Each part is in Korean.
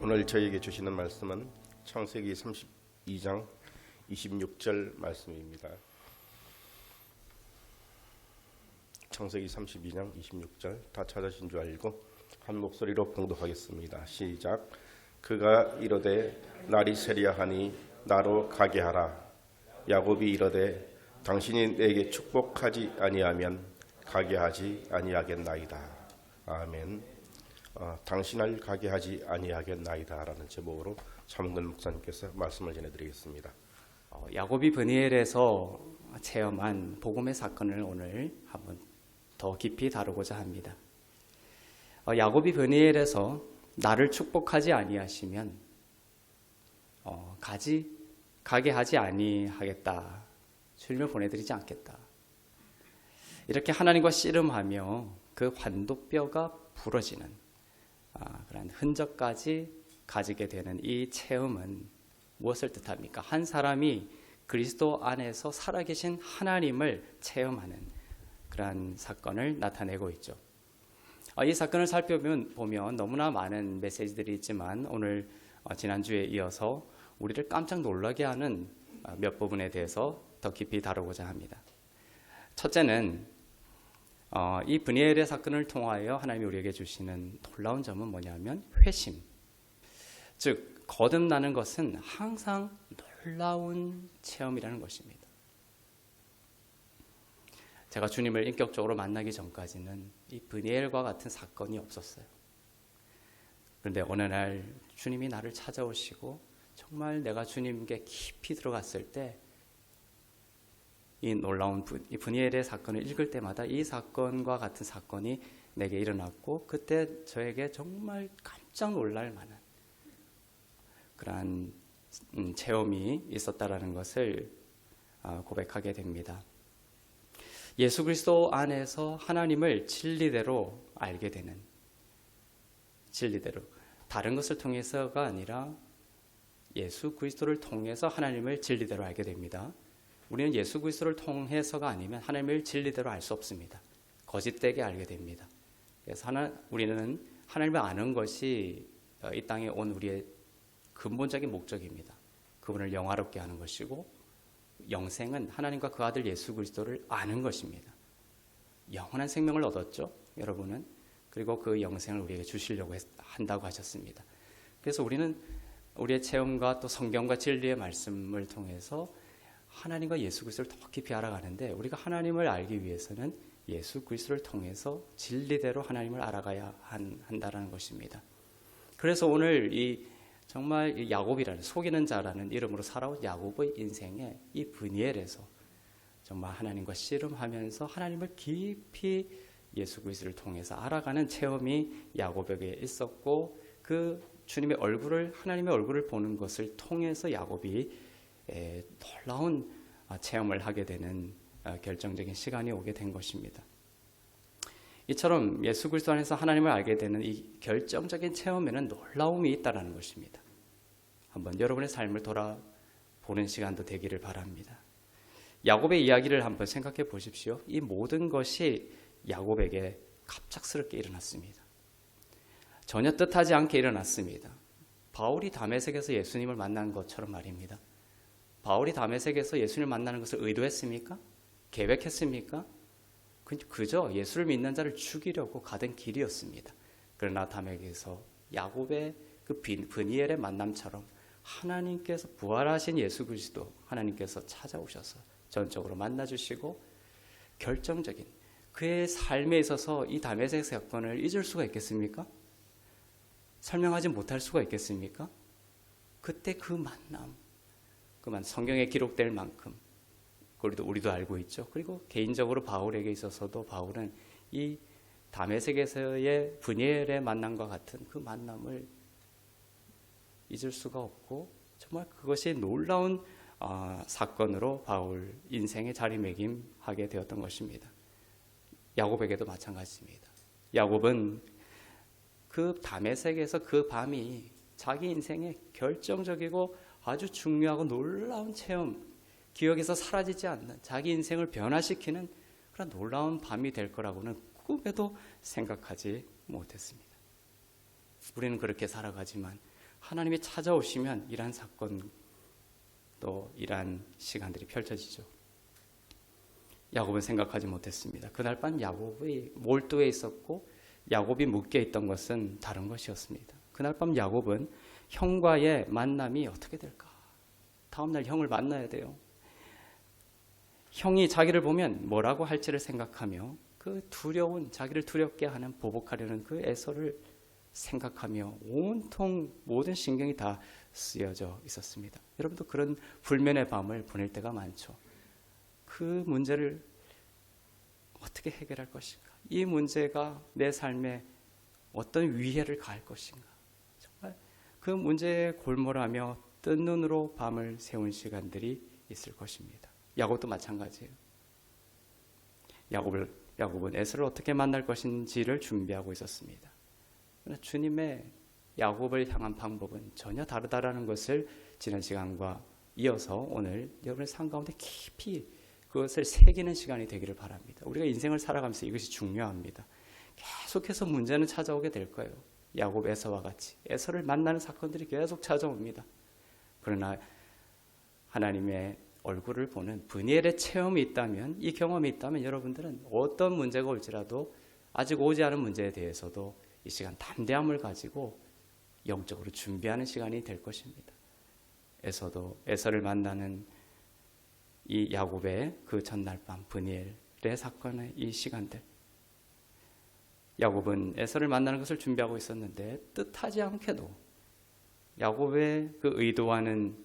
오늘 저에게 주시는 말씀은 창세기 32장 26절 말씀입니다. 창세기 32장 26절 다 찾으신 줄 알고 한 목소리로 봉독하겠습니다. 시작. 그가 이르되 날이 새려하니 나로 가게 하라. 야곱이 이르되 당신이 내게 축복하지 아니하면 가게 하지 아니하겠나이다. 아멘. 당신을 가게 하지 아니하겠나이다 라는 제목으로 차문근 목사님께서 말씀을 전해드리겠습니다. 야곱이 브니엘에서 체험한 복음의 사건을 오늘 한번 더 깊이 다루고자 합니다. 야곱이 브니엘에서 나를 축복하지 아니하시면 가게 하지 아니하겠다. 주님을 보내드리지 않겠다. 이렇게 하나님과 씨름하며 그 환도뼈가 부러지는 그런 흔적까지 가지게 되는 이 체험은 무엇을 뜻합니까? 한 사람이 그리스도 안에서 살아계신 하나님을 체험하는 그러한 사건을 나타내고 있죠. 이 사건을 살펴보면 너무나 많은 메시지들이 있지만 오늘 지난주에 이어서 우리를 깜짝 놀라게 하는 몇 부분에 대해서 더 깊이 다루고자 합니다. 첫째는 이 브니엘의 사건을 통하여 하나님이 우리에게 주시는 놀라운 점은 뭐냐면 회심. 즉 거듭나는 것은 항상 놀라운 체험이라는 것입니다. 제가 주님을 인격적으로 만나기 전까지는 이 브니엘과 같은 사건이 없었어요. 그런데 어느 날 주님이 나를 찾아오시고 정말 내가 주님께 깊이 들어갔을 때 이 놀라운 이 브니엘의 사건을 읽을 때마다 이 사건과 같은 사건이 내게 일어났고 그때 저에게 정말 깜짝 놀랄 만한 그러한 체험이 있었다라는 것을 고백하게 됩니다. 예수 그리스도 안에서 하나님을 진리대로 알게 되는, 진리대로 다른 것을 통해서가 아니라 예수 그리스도를 통해서 하나님을 진리대로 알게 됩니다. 우리는 예수 그리스도를 통해서가 아니면 하나님을 진리대로 알 수 없습니다. 거짓되게 알게 됩니다. 그래서 우리는 하나님을 아는 것이 이 땅에 온 우리의 근본적인 목적입니다. 그분을 영화롭게 하는 것이고 영생은 하나님과 그 아들 예수 그리스도를 아는 것입니다. 영원한 생명을 얻었죠, 여러분은. 그리고 그 영생을 우리에게 주시려고 한다고 하셨습니다. 그래서 우리는 우리의 체험과 또 성경과 진리의 말씀을 통해서 하나님과 예수 그리스도를 더 깊이 알아가는데 우리가 하나님을 알기 위해서는 예수 그리스도를 통해서 진리대로 하나님을 알아가야 한다는 것입니다. 그래서 오늘 정말 야곱이라는 속이는 자라는 이름으로 살아온 야곱의 인생에 이 브니엘에서 정말 하나님과 씨름하면서 하나님을 깊이 예수 그리스도를 통해서 알아가는 체험이 야곱에게 있었고 그 주님의 얼굴을, 하나님의 얼굴을 보는 것을 통해서 야곱이 놀라운 체험을 하게 되는 결정적인 시간이 오게 된 것입니다. 이처럼 예수 그리스도 안에서 하나님을 알게 되는 이 결정적인 체험에는 놀라움이 있다는 것입니다. 한번 여러분의 삶을 돌아보는 시간도 되기를 바랍니다. 야곱의 이야기를 한번 생각해 보십시오. 이 모든 것이 야곱에게 갑작스럽게 일어났습니다. 전혀 뜻하지 않게 일어났습니다. 바울이 다메섹에서 예수님을 만난 것처럼 말입니다. 바울이 다메섹에서 예수님을 만나는 것을 의도했습니까? 계획했습니까? 그저 예수를 믿는 자를 죽이려고 가던 길이었습니다. 그러나 다메섹에서 야곱의 그 브니엘의 만남처럼 하나님께서 부활하신 예수 그리스도 하나님께서 찾아오셔서 전적으로 만나주시고 결정적인 그의 삶에 있어서 이 다메섹 사건을 잊을 수가 있겠습니까? 설명하지 못할 수가 있겠습니까? 그때 그 만남, 성경에 기록될 만큼 우리도 알고 있죠. 그리고 개인적으로 바울에게 있어서도 바울은 이 다메섹에서의 브니엘의 만남과 같은 그 만남을 잊을 수가 없고 정말 그것이 놀라운 사건으로 바울 인생의 자리매김하게 되었던 것입니다. 야곱에게도 마찬가지입니다. 야곱은 그 다메섹에서 그 밤이 자기 인생의 결정적이고 아주 중요하고 놀라운 체험, 기억에서 사라지지 않는 자기 인생을 변화시키는 그런 놀라운 밤이 될 거라고는 꿈에도 생각하지 못했습니다. 우리는 그렇게 살아가지만 하나님이 찾아오시면 이러한 사건 또 이러한 시간들이 펼쳐지죠. 야곱은 생각하지 못했습니다. 그날 밤 야곱이 몰두해 있었고 야곱이 묶여 있던 것은 다른 것이었습니다. 그날 밤 야곱은 형과의 만남이 어떻게 될까? 다음날 형을 만나야 돼요. 형이 자기를 보면 뭐라고 할지를 생각하며 그 두려운, 자기를 두렵게 하는, 보복하려는 그 에서를 생각하며 온통 모든 신경이 다 쓰여져 있었습니다. 여러분도 그런 불면의 밤을 보낼 때가 많죠. 그 문제를 어떻게 해결할 것인가? 이 문제가 내 삶에 어떤 위해를 가할 것인가? 정말 그 문제에 골몰하며 뜬 눈으로 밤을 새운 시간들이 있을 것입니다. 야곱도 마찬가지예요. 야곱은 에서를 어떻게 만날 것인지를 준비하고 있었습니다. 그러나 주님의 야곱을 향한 방법은 전혀 다르다라는 것을 지난 시간과 이어서 오늘 여러분의 삶 가운데 깊이 그것을 새기는 시간이 되기를 바랍니다. 우리가 인생을 살아가면서 이것이 중요합니다. 계속해서 문제는 찾아오게 될 거예요. 야곱 에서와 같이 에서를 만나는 사건들이 계속 찾아옵니다. 그러나 하나님의 얼굴을 보는 브니엘의 체험이 있다면, 이 경험이 있다면 여러분들은 어떤 문제가 올지라도 아직 오지 않은 문제에 대해서도 이 시간 담대함을 가지고 영적으로 준비하는 시간이 될 것입니다. 에서를 만나는 이 야곱의 그 전날 밤 브니엘의 사건의 이 시간들, 야곱은 에서를 만나는 것을 준비하고 있었는데 뜻하지 않게도 야곱의 그 의도와는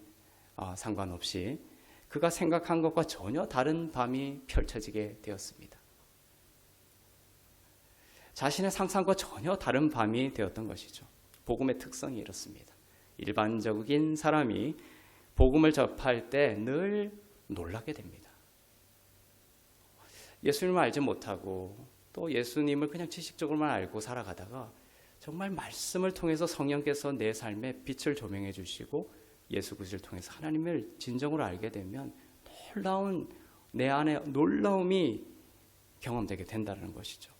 상관없이 그가 생각한 것과 전혀 다른 밤이 펼쳐지게 되었습니다. 자신의 상상과 전혀 다른 밤이 되었던 것이죠. 복음의 특성이 이렇습니다. 일반적인 사람이 복음을 접할 때 늘 놀라게 됩니다. 예수님을 알지 못하고 또 예수님을 그냥 지식적으로만 알고 살아가다가 정말 말씀을 통해서 성령께서 내 삶에 빛을 조명해 주시고 예수 그리스도를 통해서 하나님을 진정으로 알게 되면 내 안에 놀라움이 경험되게 된다는 것이죠.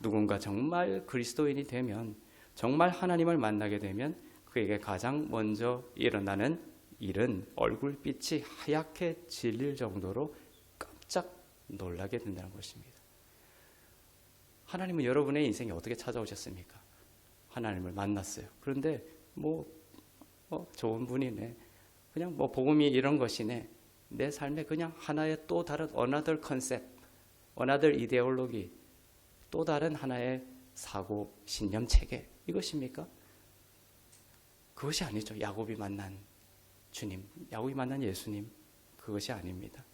누군가 정말 그리스도인이 되면, 정말 하나님을 만나게 되면 그에게 가장 먼저 일어나는 일은 얼굴빛이 하얗게 질릴 정도로 깜짝 놀라게 된다는 것입니다. 하나님은 여러분의 인생에 어떻게 찾아오셨습니까? 하나님을 만났어요. 그런데 좋은 분이네, 그냥 복음이 이런 것이네, 내 삶에 그냥 하나의 또 다른 another concept, another ideology, 또 다른 하나의 사고 신념 체계, 이것입니까? 그것이 아니죠. 야곱이 만난 주님, 야곱이 만난 예수님, 그것이 아닙니다.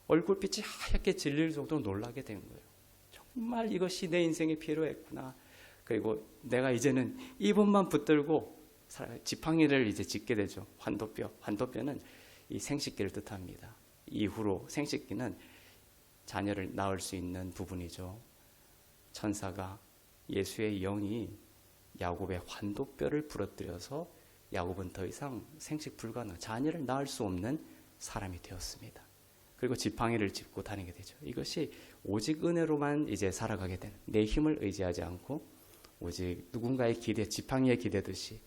얼굴빛이 하얗게 질릴 정도로 놀라게 된 거예요. 정말 이것이 내 인생에 필요했구나. 그리고 내가 이제는 이분만 붙들고 지팡이를 이제 짚게 되죠. 환도뼈는 이 생식기를 뜻합니다. 이후로 생식기는 자녀를 낳을 수 있는 부분이죠. 천사가, 예수의 영이 야곱의 환도뼈를 부러뜨려서 야곱은 더 이상 생식 불가능, 자녀를 낳을 수 없는 사람이 되었습니다. 그리고 지팡이를 짚고 다니게 되죠. 이것이 오직 은혜로만 이제 살아가게 되는, 내 힘을 의지하지 않고 오직 누군가의 기대, 지팡이에 기대듯이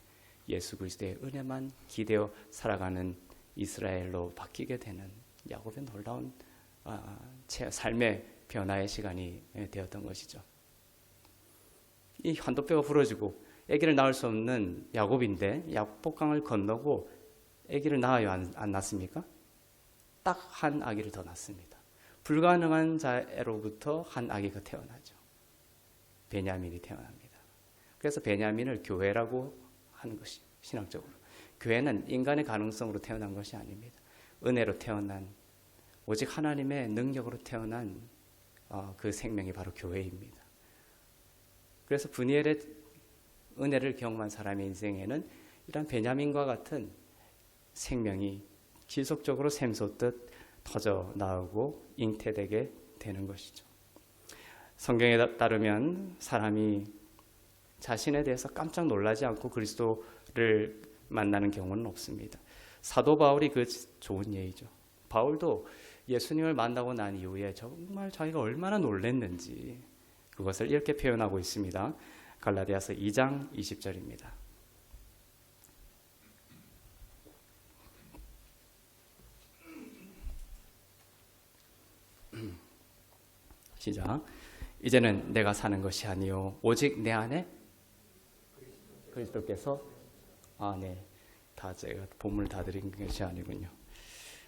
예수 그리스도의 은혜만 기대어 살아가는 이스라엘로 바뀌게 되는 야곱의 놀라운 삶의 변화의 시간이 되었던 것이죠. 이 환도뼈가 부러지고 아기를 낳을 수 없는 야곱인데 야복강을 건너고 아기를 낳아요, 안 낳습니까? 딱 한 아기를 더 낳습니다. 불가능한 자로부터 한 아기가 태어나죠. 베냐민이 태어납니다. 그래서 베냐민을 교회라고 하는 것이 신학적으로. 교회는 인간의 가능성으로 태어난 것이 아닙니다. 은혜로 태어난, 오직 하나님의 능력으로 태어난 그 생명이 바로 교회입니다. 그래서 브니엘의 은혜를 경험한 사람의 인생에는 이런 베냐민과 같은 생명이 지속적으로 샘솟듯 터져 나오고 잉태되게 되는 것이죠. 성경에 따르면 사람이 자신에 대해서 깜짝 놀라지 않고 그리스도를 만나는 경우는 없습니다. 사도 바울이 그 좋은 예이죠. 바울도 예수님을 만나고 난 이후에 정말 자기가 얼마나 놀랐는지 그것을 이렇게 표현하고 있습니다. 갈라디아서 2장 20절입니다. 시작. 이제는 내가 사는 것이 아니요 오직 내 안에 그리스도께서 네. 다 제가 본문을 다 드린 것이 아니군요.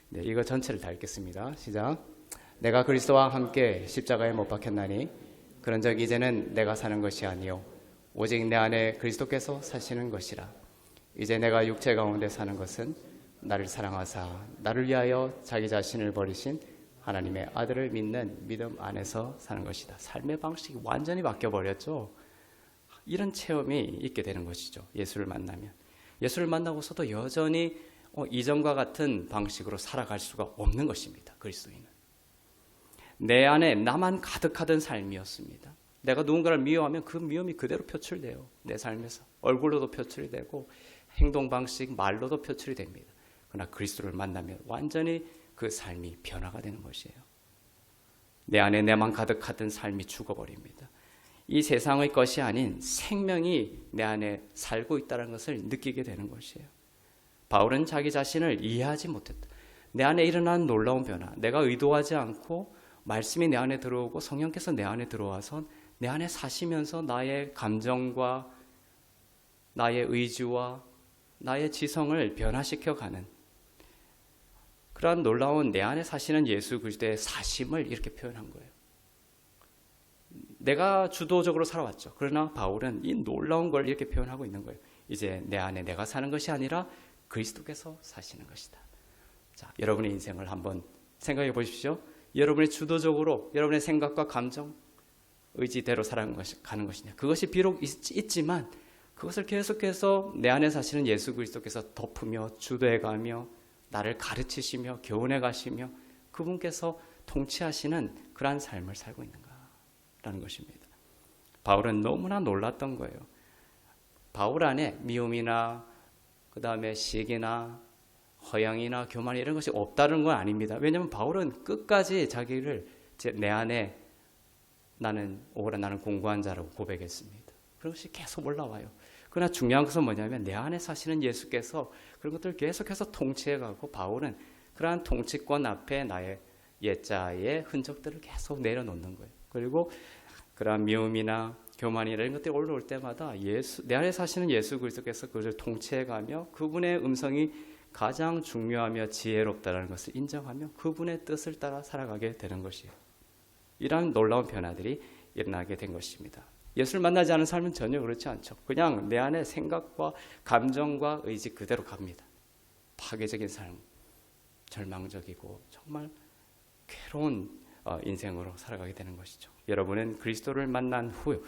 네, 이거 전체를 다 읽겠습니다. 시작. 내가 그리스도와 함께 십자가에 못 박혔나니 그런즉 이제는 내가 사는 것이 아니요 오직 내 안에 그리스도께서 사시는 것이라. 이제 내가 육체 가운데 사는 것은 나를 사랑하사 나를 위하여 자기 자신을 버리신 하나님의 아들을 믿는 믿음 안에서 사는 것이다. 삶의 방식이 완전히 바뀌어버렸죠. 이런 체험이 있게 되는 것이죠. 예수를 만나면. 예수를 만나고서도 여전히 이전과 같은 방식으로 살아갈 수가 없는 것입니다. 그리스도인은. 내 안에 나만 가득하던 삶이었습니다. 내가 누군가를 미워하면 그 미움이 그대로 표출돼요. 내 삶에서. 얼굴로도 표출이 되고 행동 방식, 말로도 표출이 됩니다. 그러나 그리스도를 만나면 완전히 그 삶이 변화가 되는 것이에요. 내 안에 내만 가득하던 삶이 죽어버립니다. 이 세상의 것이 아닌 생명이 내 안에 살고 있다는 것을 느끼게 되는 것이에요. 바울은 자기 자신을 이해하지 못했다. 내 안에 일어난 놀라운 변화, 내가 의도하지 않고 말씀이 내 안에 들어오고 성령께서 내 안에 들어와서 내 안에 사시면서 나의 감정과 나의 의지와 나의 지성을 변화시켜가는 그러한 놀라운 내 안에 사시는 예수 그리스도의 사심을 이렇게 표현한 거예요. 내가 주도적으로 살아왔죠. 그러나 바울은 이 놀라운 걸 이렇게 표현하고 있는 거예요. 이제 내 안에 내가 사는 것이 아니라 그리스도께서 사시는 것이다. 자, 여러분의 인생을 한번 생각해 보십시오. 여러분이 주도적으로 여러분의 생각과 감정, 의지대로 살아가는 것이냐. 그것이 비록 있지만 그것을 계속해서 내 안에 사시는 예수 그리스도께서 덮으며 주도해가며 나를 가르치시며 교훈해 가시며 그분께서 통치하시는 그러한 삶을 살고 있는가라는 것입니다. 바울은 너무나 놀랐던 거예요. 바울 안에 미움이나 그 다음에 시기나 허영이나 교만 이런 것이 없다는 건 아닙니다. 왜냐하면 바울은 끝까지 자기를 내 안에 나는 공고한 자라고 고백했습니다. 그런 것이 계속 올라와요. 그러나 중요한 것은 뭐냐면 내 안에 사시는 예수께서 그런 것들을 계속해서 통치해가고 바울은 그러한 통치권 앞에 나의 옛자의 흔적들을 계속 내려놓는 거예요. 그리고 그러한 미움이나 교만이나 이런 것들이 올라올 때마다 내 안에 사시는 예수 그리스도께서 그것을 통치해가며 그분의 음성이 가장 중요하며 지혜롭다는 것을 인정하며 그분의 뜻을 따라 살아가게 되는 것이에요. 이러한 놀라운 변화들이 일어나게 된 것입니다. 예수를 만나지 않은 삶은 전혀 그렇지 않죠. 그냥 내 안에 생각과 감정과 의지 그대로 갑니다. 파괴적인 삶, 절망적이고 정말 괴로운 인생으로 살아가게 되는 것이죠. 여러분은 그리스도를 만난 후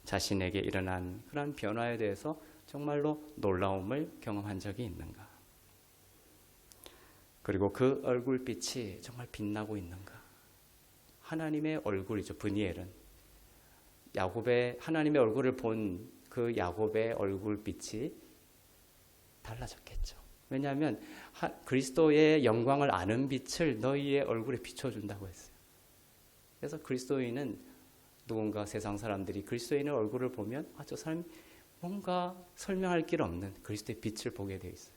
자신에게 일어난 그런 변화에 대해서 정말로 놀라움을 경험한 적이 있는가? 그리고 그 얼굴빛이 정말 빛나고 있는가? 하나님의 얼굴이죠. 브니엘은 하나님의 얼굴을 본 그 야곱의 얼굴빛이 달라졌겠죠. 왜냐하면 그리스도의 영광을 아는 빛을 너희의 얼굴에 비춰준다고 했어요. 그래서 그리스도인은 누군가 세상 사람들이 그리스도인의 얼굴을 보면 저 사람이 뭔가 설명할 길 없는 그리스도의 빛을 보게 되어 있어요.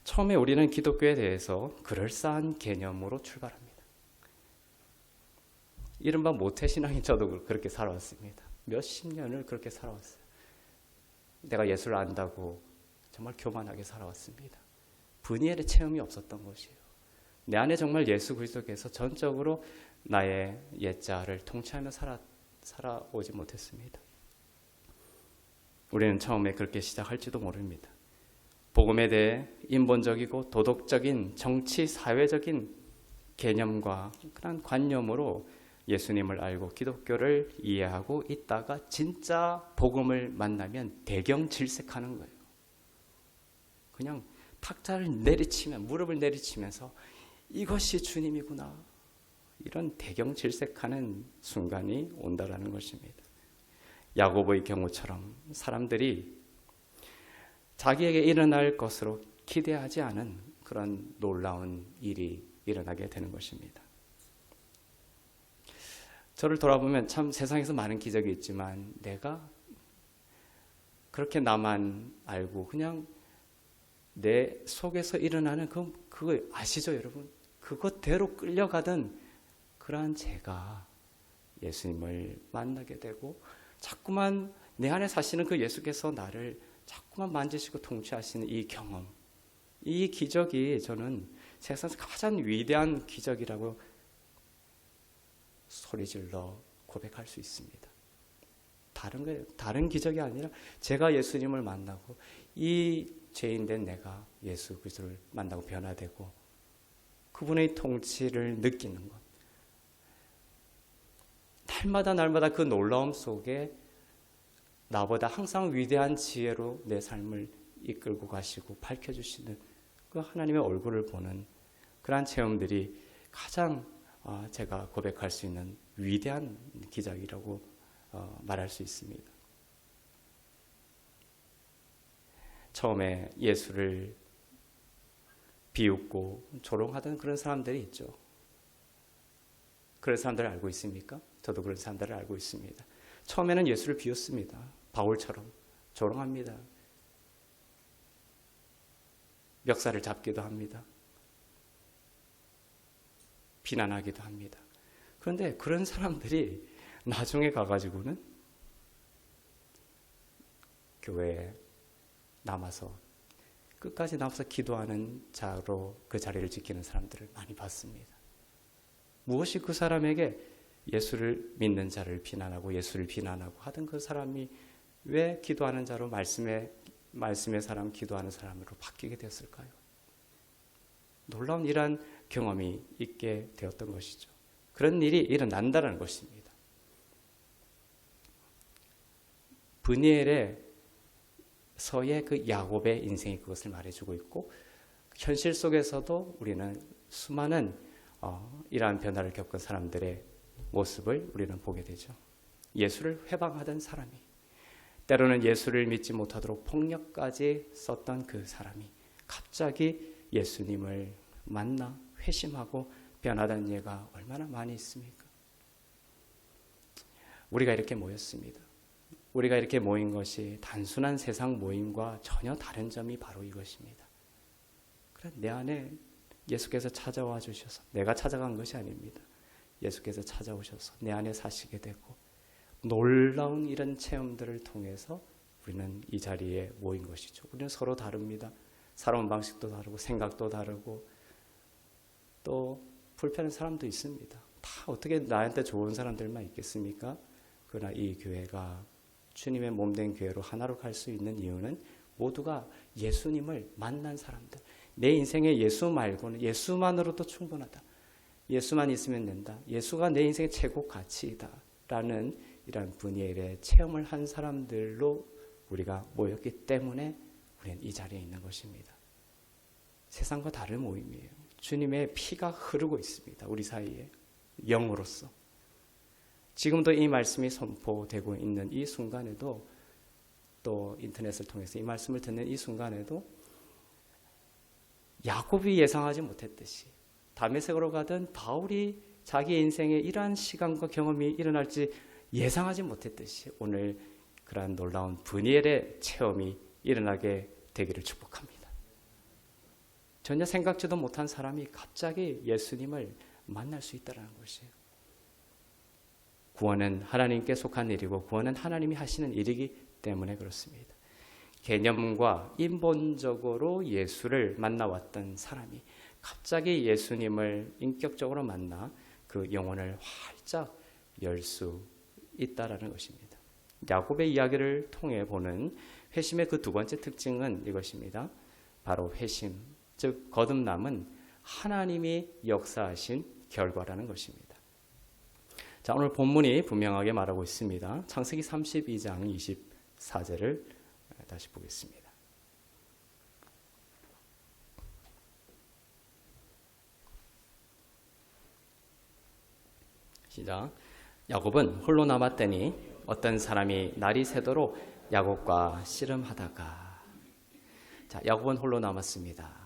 처음에 우리는 기독교에 대해서 그럴싸한 개념으로 출발합니다. 이른바 모태신앙인 저도 그렇게 살아왔습니다. 몇십 년을 그렇게 살아왔어요. 내가 예수를 안다고 정말 교만하게 살아왔습니다. 분이엘의 체험이 없었던 것이에요. 내 안에 정말 예수 그리스도께서 전적으로 나의 옛자를 통치하며 살아오지 못했습니다. 우리는 처음에 그렇게 시작할지도 모릅니다. 복음에 대해 인본적이고 도덕적인 정치, 사회적인 개념과 그런 관념으로 예수님을 알고 기독교를 이해하고 있다가 진짜 복음을 만나면 대경질색하는 거예요. 그냥 탁자를 내리치면 무릎을 내리치면서 이것이 주님이구나. 이런 대경질색하는 순간이 온다라는 것입니다. 야고보의 경우처럼 사람들이 자기에게 일어날 것으로 기대하지 않은 그런 놀라운 일이 일어나게 되는 것입니다. 저를 돌아보면 참 세상에서 많은 기적이 있지만 내가 그렇게 나만 알고 그냥 내 속에서 일어나는 그거 아시죠, 여러분? 그것대로 끌려가던 그러한 제가 예수님을 만나게 되고 자꾸만 내 안에 사시는 그 예수께서 나를 자꾸만 만지시고 통치하시는 이 경험, 이 기적이 저는 세상에서 가장 위대한 기적이라고 소리질러 고백할 수 있습니다. 다른 거예요. 다른 기적이 아니라 제가 예수님을 만나고 이 죄인된 내가 예수 그리스도를 만나고 변화되고 그분의 통치를 느끼는 것. 날마다 그 놀라움 속에 나보다 항상 위대한 지혜로 내 삶을 이끌고 가시고 밝혀주시는 그 하나님의 얼굴을 보는 그러한 체험들이 가장 제가 고백할 수 있는 위대한 기적이라고 말할 수 있습니다. 처음에 예수를 비웃고 조롱하던 그런 사람들이 있죠. 그런 사람들을 알고 있습니까? 저도 그런 사람들을 알고 있습니다. 처음에는 예수를 비웃습니다. 바울처럼 조롱합니다. 멱살을 잡기도 합니다. 비난하기도 합니다. 그런데 그런 사람들이 나중에 가가지고는 교회에 남아서 끝까지 남아서 기도하는 자로 그 자리를 지키는 사람들을 많이 봤습니다. 무엇이 그 사람에게 예수를 믿는 자를 비난하고 예수를 비난하고 하던 그 사람이 왜 기도하는 자로 말씀의 사람, 기도하는 사람으로 바뀌게 됐을까요? 놀라운 이러한 경험이 있게 되었던 것이죠. 그런 일이 일어난다는 것입니다. 브니엘의 서의 그 야곱의 인생이 그것을 말해주고 있고 현실 속에서도 우리는 수많은 이러한 변화를 겪은 사람들의 모습을 우리는 보게 되죠. 예수를 회방하던 사람이 때로는 예수를 믿지 못하도록 폭력까지 썼던 그 사람이 갑자기 예수님을 만나 회심하고 변화된 예가 얼마나 많이 있습니까? 우리가 이렇게 모였습니다. 우리가 이렇게 모인 것이 단순한 세상 모임과 전혀 다른 점이 바로 이것입니다. 그래, 내 안에 예수께서 찾아와 주셔서 내가 찾아간 것이 아닙니다. 예수께서 찾아오셔서 내 안에 사시게 되고 놀라운 이런 체험들을 통해서 우리는 이 자리에 모인 것이죠. 우리는 서로 다릅니다. 살아온 방식도 다르고 생각도 다르고 또 불편한 사람도 있습니다. 다 어떻게 나한테 좋은 사람들만 있겠습니까? 그러나 이 교회가 주님의 몸된 교회로 하나로 갈 수 있는 이유는 모두가 예수님을 만난 사람들. 내 인생에 예수 말고는 예수만으로도 충분하다. 예수만 있으면 된다. 예수가 내 인생의 최고 가치이다. 라는 이런 브니엘의 체험을 한 사람들로 우리가 모였기 때문에 우리는 이 자리에 있는 것입니다. 세상과 다른 모임이에요. 주님의 피가 흐르고 있습니다. 우리 사이에 영으로서. 지금도 이 말씀이 선포되고 있는 이 순간에도 또 인터넷을 통해서 이 말씀을 듣는 이 순간에도 야곱이 예상하지 못했듯이 다메섹으로 가던 바울이 자기 인생에 이러한 시간과 경험이 일어날지 예상하지 못했듯이 오늘 그러한 놀라운 브니엘의 체험이 일어나게 되기를 축복합니다. 전혀 생각지도 못한 사람이 갑자기 예수님을 만날 수 있다는 것이에요. 구원은 하나님께 속한 일이고 구원은 하나님이 하시는 일이기 때문에 그렇습니다. 개념과 인본적으로 예수를 만나왔던 사람이 갑자기 예수님을 인격적으로 만나 그 영혼을 활짝 열 수 있다라는 것입니다. 야곱의 이야기를 통해 보는 회심의 그 두 번째 특징은 이것입니다. 바로 회심, 즉 거듭남은 하나님이 역사하신 결과라는 것입니다. 자, 오늘 본문이 분명하게 말하고 있습니다. 창세기 32장 24절을 다시 보겠습니다. 시작. 야곱은 홀로 남았더니 어떤 사람이 날이 새도록 야곱과 씨름하다가. 자, 야곱은 홀로 남았습니다.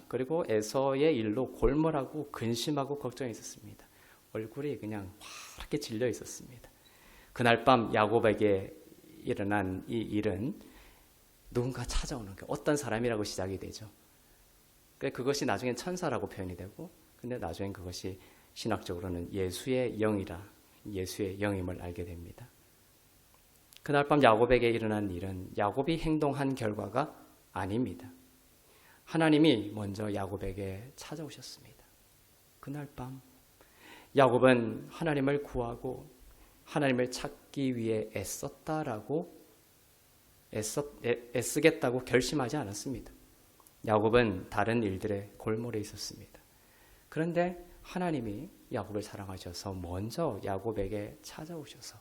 그리고 에서의 일로 골몰하고 근심하고 걱정이 있었습니다. 얼굴이 그냥 파랗게 질려 있었습니다. 그날 밤 야곱에게 일어난 이 일은 누군가 찾아오는 게 어떤 사람이라고 시작이 되죠. 그것이 나중엔 천사라고 표현이 되고, 근데 나중엔 그것이 신학적으로는 예수의 영이라, 예수의 영임을 알게 됩니다. 그날 밤 야곱에게 일어난 일은 야곱이 행동한 결과가 아닙니다. 하나님이 먼저 야곱에게 찾아오셨습니다. 그날 밤 야곱은 하나님을 구하고 하나님을 찾기 위해 애쓰겠다고 결심하지 않았습니다. 야곱은 다른 일들에 골몰해 있었습니다. 그런데 하나님이 야곱을 사랑하셔서 먼저 야곱에게 찾아오셔서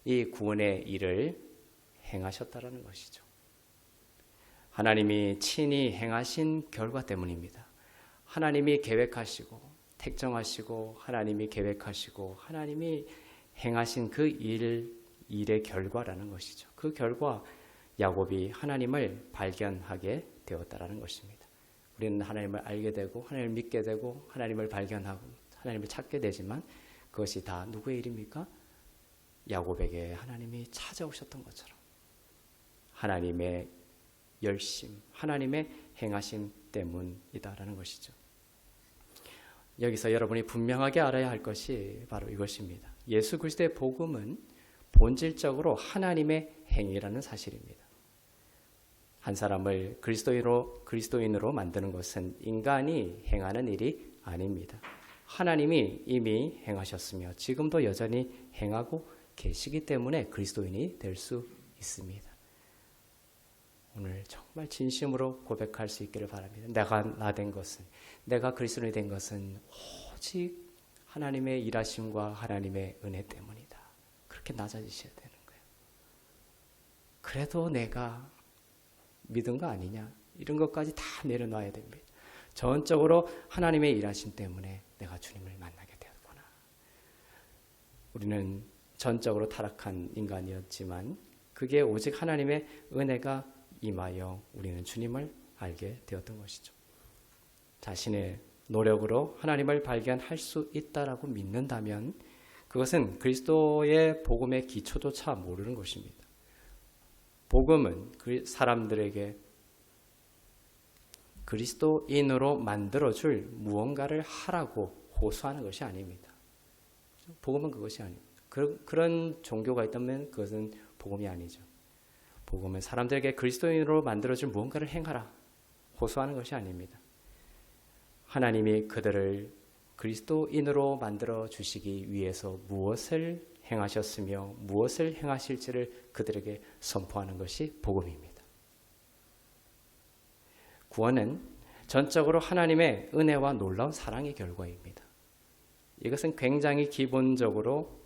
이 구원의 일을 행하셨다라는 것이죠. 하나님이 친히 행하신 결과 때문입니다. 하나님이 계획하시고 택정하시고 하나님이 계획하시고 하나님이 행하신 그 일의 결과라는 것이죠. 그 결과 야곱이 하나님을 발견하게 되었다라는 것입니다. 우리는 하나님을 알게 되고 하나님을 믿게 되고 하나님을 발견하고 하나님을 찾게 되지만 그것이 다 누구의 일입니까? 야곱에게 하나님이 찾아오셨던 것처럼 하나님의 열심, 하나님의 행하심 때문이다라는 것이죠. 여기서 여러분이 분명하게 알아야 할 것이 바로 이것입니다. 예수 그리스도의 복음은 본질적으로 하나님의 행위라는 사실입니다. 한 사람을 그리스도인으로 만드는 것은 인간이 행하는 일이 아닙니다. 하나님이 이미 행하셨으며 지금도 여전히 행하고 계시기 때문에 그리스도인이 될 수 있습니다. 오늘 정말 진심으로 고백할 수 있기를 바랍니다. 내가 그리스도인이 된 것은 오직 하나님의 일하심과 하나님의 은혜 때문이다. 그렇게 낮아지셔야 되는 거예요. 그래도 내가 믿은 거 아니냐? 이런 것까지 다 내려놔야 됩니다. 전적으로 하나님의 일하심 때문에 내가 주님을 만나게 되었구나. 우리는 전적으로 타락한 인간이었지만 그게 오직 하나님의 은혜가 임하여 우리는 주님을 알게 되었던 것이죠. 자신의 노력으로 하나님을 발견할 수 있다라고 믿는다면 그것은 그리스도의 복음의 기초조차 모르는 것입니다. 복음은 사람들에게 그리스도인으로 만들어줄 무언가를 하라고 호소하는 것이 아닙니다. 복음은 그것이 아닙니다. 그런 종교가 있다면 그것은 복음이 아니죠. 복음은 사람들에게 그리스도인으로 만들어줄 무언가를 행하라 호소하는 것이 아닙니다. 하나님이 그들을 그리스도인으로 만들어 주시기 위해서 무엇을 행하셨으며 무엇을 행하실지를 그들에게 선포하는 것이 복음입니다. 구원은 전적으로 하나님의 은혜와 놀라운 사랑의 결과입니다. 이것은 굉장히 기본적으로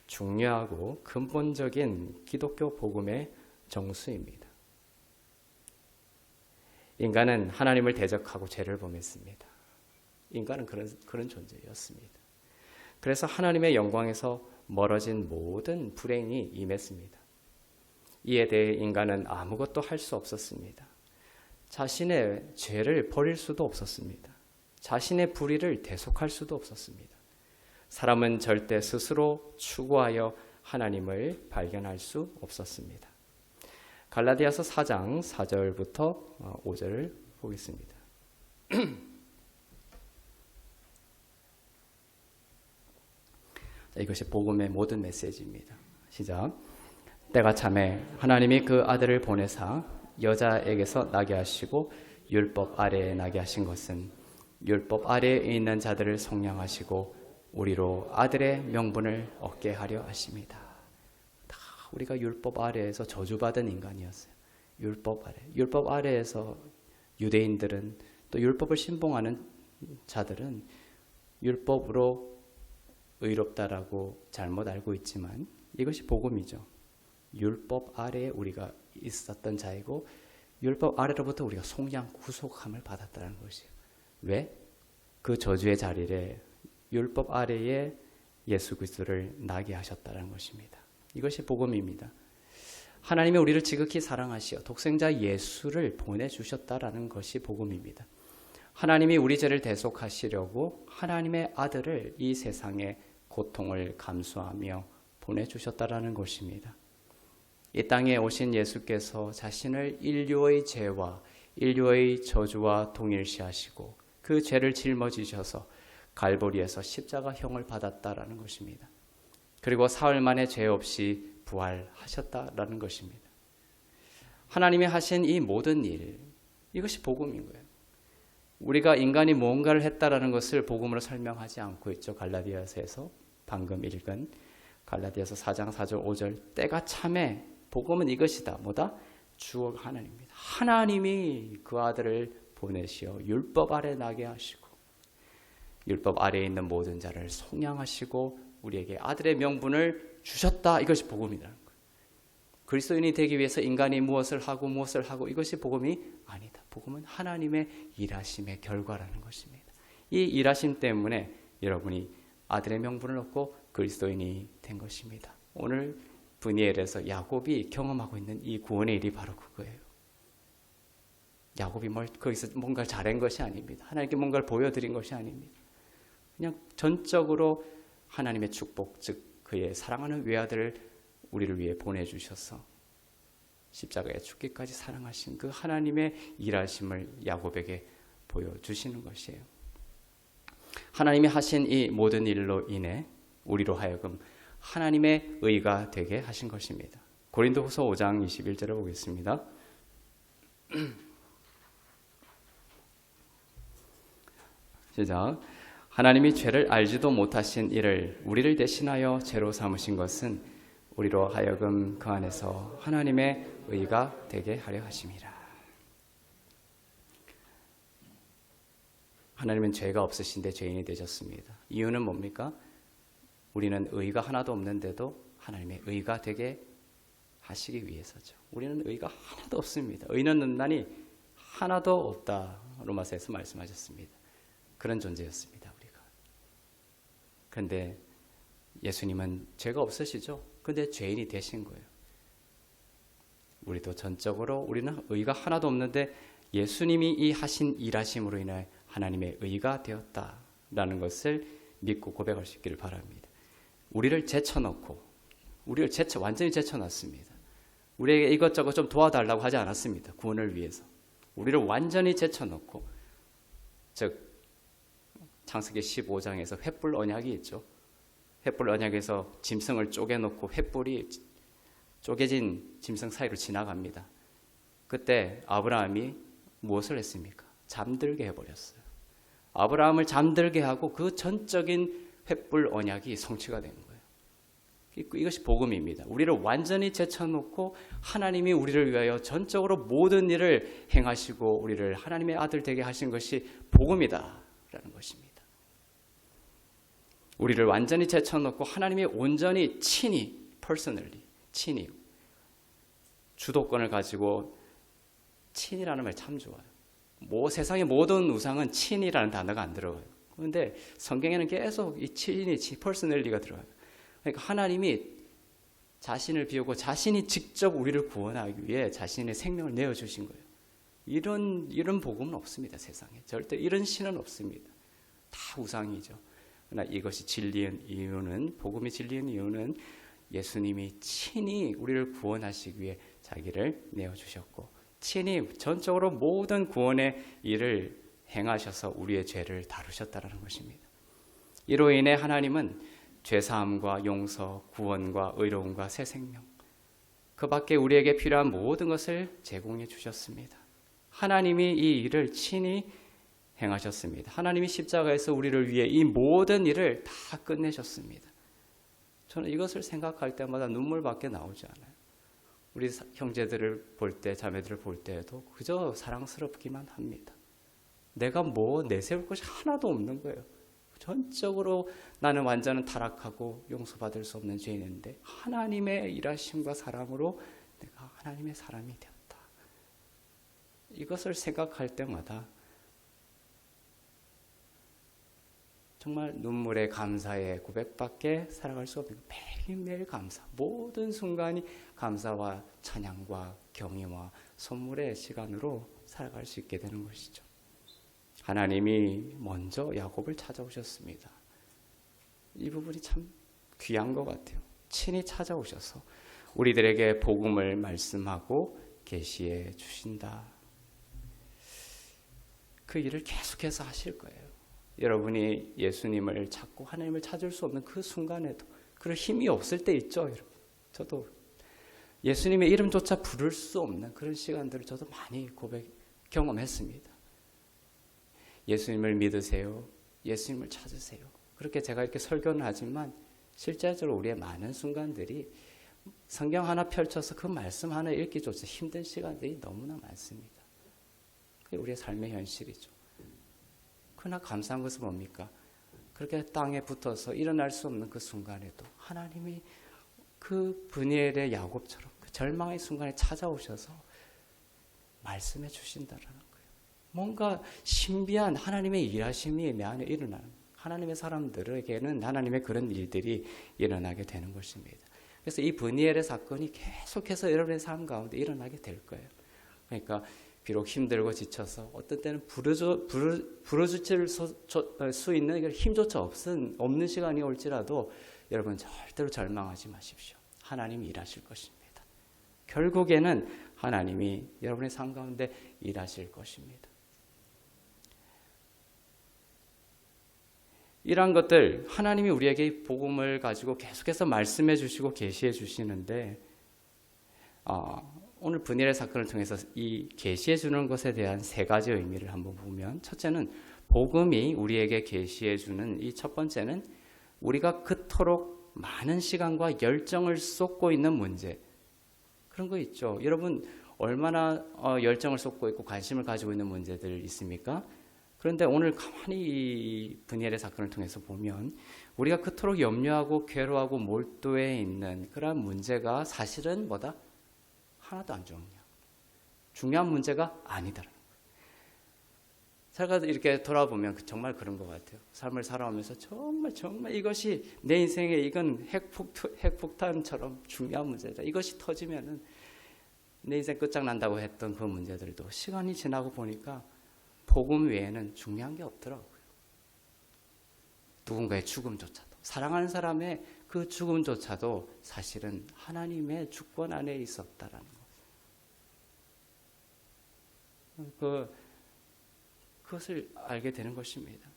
중요하고 근본적인 기독교 복음의 정수입니다. 인간은 하나님을 대적하고 죄를 범했습니다. 인간은 그런 존재였습니다. 그래서 하나님의 영광에서 멀어진 모든 불행이 임했습니다. 이에 대해 인간은 아무것도 할 수 없었습니다. 자신의 죄를 버릴 수도 없었습니다. 자신의 불의를 대속할 수도 없었습니다. 사람은 절대 스스로 추구하여 하나님을 발견할 수 없었습니다. 갈라디아서 4장 4절부터 5절을 보겠습니다. 이것이 복음의 모든 메시지입니다. 시작. 때가 참에 하나님이 그 아들을 보내사 여자에게서 나게 하시고 율법 아래에 나게 하신 것은 율법 아래에 있는 자들을 속량하시고 우리로 아들의 명분을 얻게 하려 하십니다. 다 우리가 율법 아래에서 저주받은 인간이었어요. 율법 아래에서 유대인들은 또 율법을 신봉하는 자들은 율법으로 의롭다라고 잘못 알고 있지만 이것이 복음이죠. 율법 아래에 우리가 있었던 자이고 율법 아래로부터 우리가 속량 구속함을 받았다는 것이에요. 왜? 그 저주의 자리에 율법 아래에 예수 그리스도를 나게 하셨다는 것입니다. 이것이 복음입니다. 하나님이 우리를 지극히 사랑하시어 독생자 예수를 보내주셨다라는 것이 복음입니다. 하나님이 우리 죄를 대속하시려고 하나님의 아들을 이 세상에 고통을 감수하며 보내주셨다라는 것입니다. 이 땅에 오신 예수께서 자신을 인류의 죄와 인류의 저주와 동일시하시고 그 죄를 짊어지셔서 갈보리에서 십자가형을 받았다라는 것입니다. 그리고 사흘 만에 죄 없이 부활하셨다라는 것입니다. 하나님이 하신 이 모든 일, 이것이 복음인 거예요. 우리가 인간이 무언가를 했다라는 것을 복음으로 설명하지 않고 있죠. 갈라디아서에서 방금 읽은 갈라디아서 4장 4절 5절 때가 참에 복음은 이것이다. 뭐다? 주 하나님입니다. 하나님이 그 아들을 보내시어 율법 아래 나게 하시고 율법 아래에 있는 모든 자를 속량하시고 우리에게 아들의 명분을 주셨다. 이것이 복음이라는 거예요. 그리스도인이 되기 위해서 인간이 무엇을 하고 이것이 복음이 아니다. 복음은 하나님의 일하심의 결과라는 것입니다. 이 일하심 때문에 여러분이 아들의 명분을 얻고 그리스도인이 된 것입니다. 오늘 브니엘에서 야곱이 경험하고 있는 이 구원의 일이 바로 그거예요. 야곱이 거기서 뭔가를 잘한 것이 아닙니다. 하나님께 뭔가를 보여드린 것이 아닙니다. 그냥 전적으로 하나님의 축복, 즉 그의 사랑하는 외아들을 우리를 위해 보내주셔서 십자가에 죽기까지 사랑하신 그 하나님의 일하심을 야곱에게 보여주시는 것이에요. 하나님이 하신 이 모든 일로 인해 우리로 하여금 하나님의 의가 되게 하신 것입니다. 고린도후서 5장 21절을 보겠습니다. 시작. 하나님이 죄를 알지도 못하신 이를 우리를 대신하여 죄로 삼으신 것은 우리로 하여금 그 안에서 하나님의 의가 되게 하려 하심이라. 하나님은 죄가 없으신데 죄인이 되셨습니다. 이유는 뭡니까? 우리는 의가 하나도 없는데도 하나님의 의가 되게 하시기 위해서죠. 우리는 의가 하나도 없습니다. 의는 는다니 하나도 없다. 로마서에서 말씀하셨습니다. 그런 존재였습니다. 우리가. 그런데 예수님은 죄가 없으시죠? 그런데 죄인이 되신 거예요. 우리도 전적으로 우리는 의가 하나도 없는데 예수님이 이 하신 일하심으로 인해 하나님의 의가 되었다라는 것을 믿고 고백할 수 있기를 바랍니다. 우리를 제쳐놓고 완전히 제쳐놨습니다. 우리에게 이것저것 좀 도와달라고 하지 않았습니다. 구원을 위해서. 우리를 완전히 제쳐놓고, 즉 창세기 15장에서 횃불 언약이 있죠. 횃불 언약에서 짐승을 쪼개놓고 횃불이 쪼개진 짐승 사이로 지나갑니다. 그때 아브라함이 무엇을 했습니까? 잠들게 해버렸어요. 아브라함을 잠들게 하고 그 전적인 횃불 언약이 성취가 된 거예요. 이것이 복음입니다. 우리를 완전히 제쳐놓고 하나님이 우리를 위하여 전적으로 모든 일을 행하시고 우리를 하나님의 아들 되게 하신 것이 복음이다라는 것입니다. 우리를 완전히 제쳐놓고 하나님이 온전히 친히 주도권을 가지고, 친이라는 말 참 좋아요. 세상의 모든 우상은 친이라는 단어가 안 들어가요. 그런데 성경에는 계속 이 퍼스널리가 들어가요. 그러니까 하나님이 자신을 비우고 자신이 직접 우리를 구원하기 위해 자신의 생명을 내어주신 거예요. 이런 복음은 없습니다. 세상에. 절대 이런 신은 없습니다. 다 우상이죠. 그러나 이것이 진리인 이유는, 복음이 진리인 이유는 예수님이 친히 우리를 구원하시기 위해 자기를 내어주셨고 친히 전적으로 모든 구원의 일을 행하셔서 우리의 죄를 다루셨다는 것입니다. 이로 인해 하나님은 죄사함과 용서, 구원과 의로움과 새 생명, 그 밖에 우리에게 필요한 모든 것을 제공해 주셨습니다. 하나님이 이 일을 친히 행하셨습니다. 하나님이 십자가에서 우리를 위해 이 모든 일을 다 끝내셨습니다. 저는 이것을 생각할 때마다 눈물밖에 나오지 않아요. 우리 형제들을 볼 때, 자매들을 볼 때에도 그저 사랑스럽기만 합니다. 내가 내세울 것이 하나도 없는 거예요. 전적으로 나는 완전히 타락하고 용서받을 수 없는 죄인인데 하나님의 일하심과 사랑으로 내가 하나님의 사람이 되었다. 이것을 생각할 때마다 정말 눈물의 감사의 고백밖에 살아갈 수 없는, 매일매일 감사, 모든 순간이 감사와 찬양과 경의와 선물의 시간으로 살아갈 수 있게 되는 것이죠. 하나님이 먼저 야곱을 찾아오셨습니다. 이 부분이 참 귀한 것 같아요. 친히 찾아오셔서 우리들에게 복음을 말씀하고 계시해 주신다. 그 일을 계속해서 하실 거예요. 여러분이 예수님을 찾고 하나님을 찾을 수 없는 그 순간에도 그럴 힘이 없을 때 있죠. 여러분. 저도 예수님의 이름조차 부를 수 없는 그런 시간들을 저도 많이 경험했습니다. 예수님을 믿으세요. 예수님을 찾으세요. 그렇게 제가 이렇게 설교는 하지만 실제적으로 우리의 많은 순간들이 성경 하나 펼쳐서 그 말씀 하나 읽기조차 힘든 시간들이 너무나 많습니다. 그게 우리의 삶의 현실이죠. 그러나 감사한 것은 뭡니까? 그렇게 땅에 붙어서 일어날 수 없는 그 순간에도 하나님이 그 브니엘의 야곱처럼 그 절망의 순간에 찾아오셔서 말씀해 주신다라는 거예요. 뭔가 신비한 하나님의 일하심이 내 안에 일어나는 거예요. 하나님의 사람들에게는 하나님의 그런 일들이 일어나게 되는 것입니다. 그래서 이 브니엘의 사건이 계속해서 여러분의 삶 가운데 일어나게 될 거예요. 그러니까 비록 힘들고 지쳐서 어떤 때는 부르짖을 수 있는 힘조차 없는 시간이 올지라도 여러분 절대로 절망하지 마십시오. 하나님이 일하실 것입니다. 결국에는 하나님이 여러분의 삶 가운데 일하실 것입니다. 이러한 것들 하나님이 우리에게 복음을 가지고 계속해서 말씀해 주시고 계시해 주시는데 오늘 브니엘의 사건을 통해서 이 계시해 주는 것에 대한 세 가지 의미를 한번 보면 첫째는 복음이 우리에게 계시해 주는 이 첫 번째는 우리가 그토록 많은 시간과 열정을 쏟고 있는 문제 그런 거 있죠. 여러분 얼마나 열정을 쏟고 있고 관심을 가지고 있는 문제들 있습니까? 그런데 오늘 가만히 이 브니엘의 사건을 통해서 보면 우리가 그토록 염려하고 괴로워하고 몰두해 있는 그런 문제가 사실은 뭐다? 하나도 안 중요한 문제가 아니다라는 거예요. 제가 이렇게 돌아보면 정말 그런 것 같아요. 삶을 살아오면서 정말 이것이 내 인생에 이건 핵폭탄처럼 중요한 문제다. 이것이 터지면은 내 인생 끝장난다고 했던 그 문제들도 시간이 지나고 보니까 복음 외에는 중요한 게 없더라고요. 누군가의 죽음조차도 사랑하는 사람의 그 죽음조차도 사실은 하나님의 주권 안에 있었다라는 것. 그것을 알게 되는 것입니다.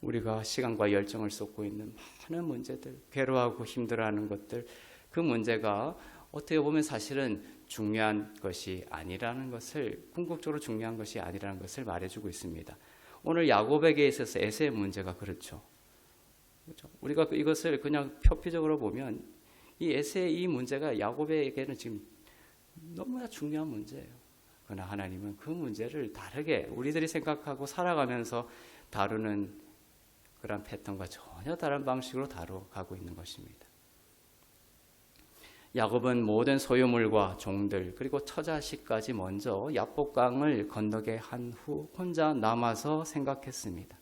우리가 시간과 열정을 쏟고 있는 많은 문제들, 괴로워하고 힘들어하는 것들, 그 문제가 어떻게 보면 사실은 중요한 것이 아니라는 것을, 궁극적으로 중요한 것이 아니라는 것을 말해주고 있습니다. 오늘 야곱에게 있어서 에서의 문제가 그렇죠. 우리가 이것을 그냥 표피적으로 보면 이 에서의 이 문제가 야곱에게는 지금 너무나 중요한 문제예요. 그러나 하나님은 그 문제를 다르게 우리들이 생각하고 살아가면서 다루는 그런 패턴과 전혀 다른 방식으로 다뤄가고 있는 것입니다. 야곱은 모든 소유물과 종들 그리고 처자식까지 먼저 야복강을 건너게 한 후 혼자 남아서 생각했습니다.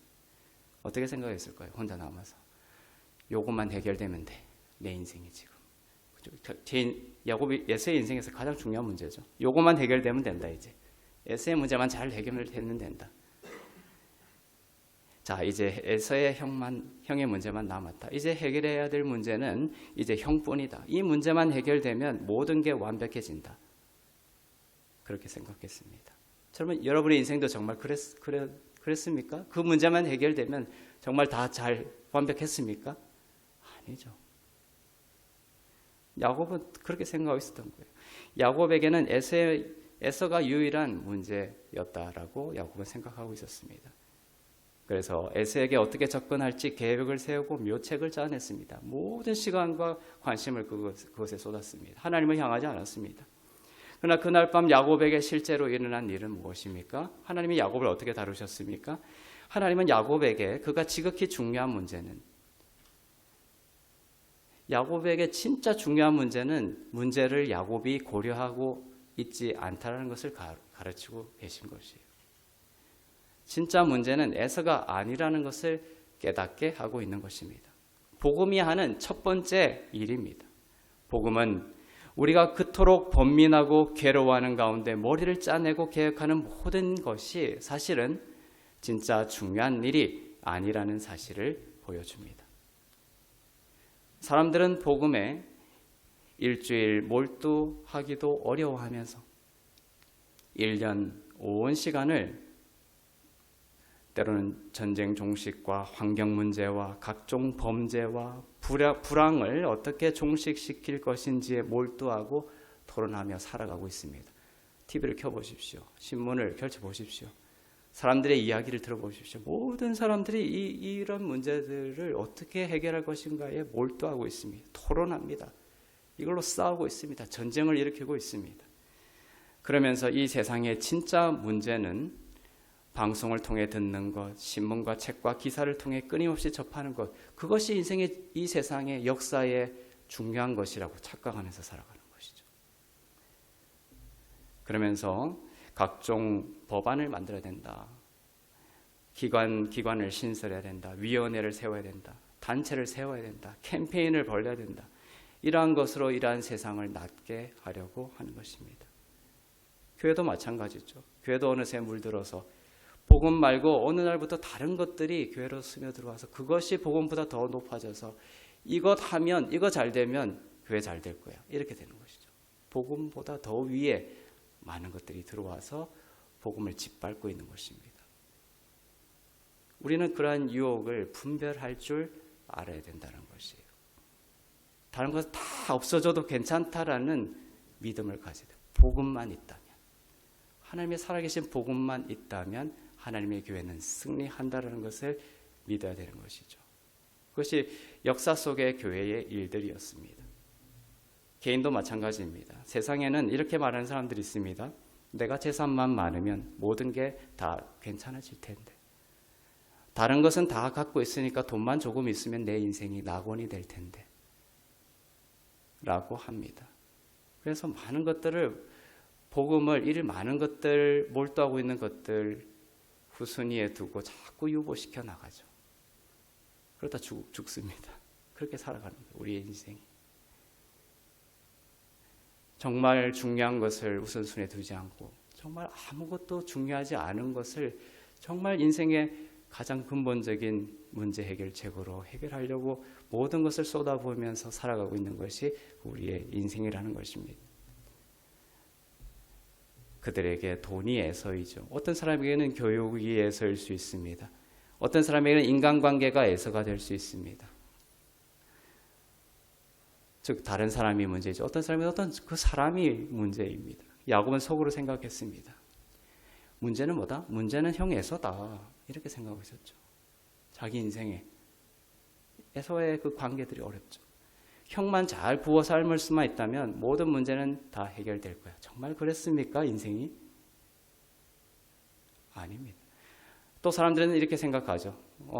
어떻게 생각했을까요? 혼자 남아서 요것만 해결되면 돼. 내 인생이 지금. 야곱이 에서의 인생에서 가장 중요한 문제죠. 요것만 해결되면 된다. 이제 에서의 문제만 잘 해결되면 된다. 자, 이제 에서의 형의 문제만 남았다. 이제 해결해야 될 문제는 이제 형뿐이다. 이 문제만 해결되면 모든 게 완벽해진다. 그렇게 생각했습니다. 여러분의 인생도 정말 그랬습니까? 그 문제만 해결되면 정말 다 잘 완벽했습니까? 아니죠. 야곱은 그렇게 생각하고 있었던 거예요. 야곱에게는 에서가 유일한 문제였다라고 야곱은 생각하고 있었습니다. 그래서 에서에게 어떻게 접근할지 계획을 세우고 묘책을 짜냈습니다. 모든 시간과 관심을 그것에 쏟았습니다. 하나님을 향하지 않았습니다. 그러나 그날 밤 야곱에게 실제로 일어난 일은 무엇입니까? 하나님이 야곱을 어떻게 다루셨습니까? 하나님은 야곱에게 그가 지극히 중요한 문제는 야곱에게 진짜 중요한 문제를 야곱이 고려하고 있지 않다는 것을 가르치고 계신 것이에요. 진짜 문제는 에서가 아니라는 것을 깨닫게 하고 있는 것입니다. 복음이 하는 첫 번째 일입니다. 복음은 우리가 그토록 번민하고 괴로워하는 가운데 머리를 짜내고 계획하는 모든 것이 사실은 진짜 중요한 일이 아니라는 사실을 보여줍니다. 사람들은 복음에 일주일 몰두하기도 어려워하면서 1년, 온 시간을 때로는 전쟁 종식과 환경 문제와 각종 범죄와 불황을 어떻게 종식시킬 것인지에 몰두하고 토론하며 살아가고 있습니다. TV를 켜보십시오. 신문을 펼쳐보십시오. 사람들의 이야기를 들어보십시오. 모든 사람들이 이런 문제들을 어떻게 해결할 것인가에 몰두하고 있습니다. 토론합니다. 이걸로 싸우고 있습니다. 전쟁을 일으키고 있습니다. 그러면서 이 세상의 진짜 문제는 방송을 통해 듣는 것, 신문과 책과 기사를 통해 끊임없이 접하는 것, 그것이 인생의 이 세상의 역사에 중요한 것이라고 착각하면서 살아가는 것이죠. 그러면서 각종 법안을 만들어야 된다. 기관을 신설해야 된다. 위원회를 세워야 된다. 단체를 세워야 된다. 캠페인을 벌여야 된다. 이러한 것으로 이러한 세상을 낫게 하려고 하는 것입니다. 교회도 마찬가지죠. 교회도 어느새 물들어서 복음 말고 어느 날부터 다른 것들이 교회로 스며들어와서 그것이 복음보다 더 높아져서 이것 하면, 이거 잘 되면 교회 잘 될 거야. 이렇게 되는 것이죠. 복음보다 더 위에 많은 것들이 들어와서 복음을 짓밟고 있는 것입니다. 우리는 그러한 유혹을 분별할 줄 알아야 된다는 것이에요. 다른 것 다 없어져도 괜찮다라는 믿음을 가져야 돼요. 복음만 있다면, 하나님의 살아계신 복음만 있다면 하나님의 교회는 승리한다는 것을 믿어야 되는 것이죠. 그것이 역사 속의 교회의 일들이었습니다. 개인도 마찬가지입니다. 세상에는 이렇게 말하는 사람들이 있습니다. 내가 재산만 많으면 모든 게 다 괜찮아질 텐데, 다른 것은 다 갖고 있으니까 돈만 조금 있으면 내 인생이 낙원이 될 텐데 라고 합니다. 그래서 많은 것들을, 복음을, 이 많은 것들, 몰두하고 있는 것들 후순위에 두고 자꾸 유보시켜 나가죠. 그러다 죽습니다. 그렇게 살아가는 거예요, 우리의 인생이. 정말 중요한 것을 우선순위에 두지 않고 정말 아무것도 중요하지 않은 것을 정말 인생의 가장 근본적인 문제 해결책으로 해결하려고 모든 것을 쏟아부으면서 살아가고 있는 것이 우리의 인생이라는 것입니다. 그들에게 돈이 애서이죠. 어떤 사람에게는 교육이 애서일 수 있습니다. 어떤 사람에게는 인간관계가 애서가 될 수 있습니다. 즉 다른 사람이 문제죠. 어떤 사람은 어떤 그 사람이 문제입니다. 야곱은 속으로 생각했습니다. 문제는 뭐다? 문제는 형 에서다. 이렇게 생각하고 있었죠. 자기 인생에 에서의 그 관계들이 어렵죠. 형만 잘 부어 삶을 수만 있다면 모든 문제는 다 해결될 거야. 정말 그랬습니까? 인생이? 아닙니다. 또 사람들은 이렇게 생각하죠.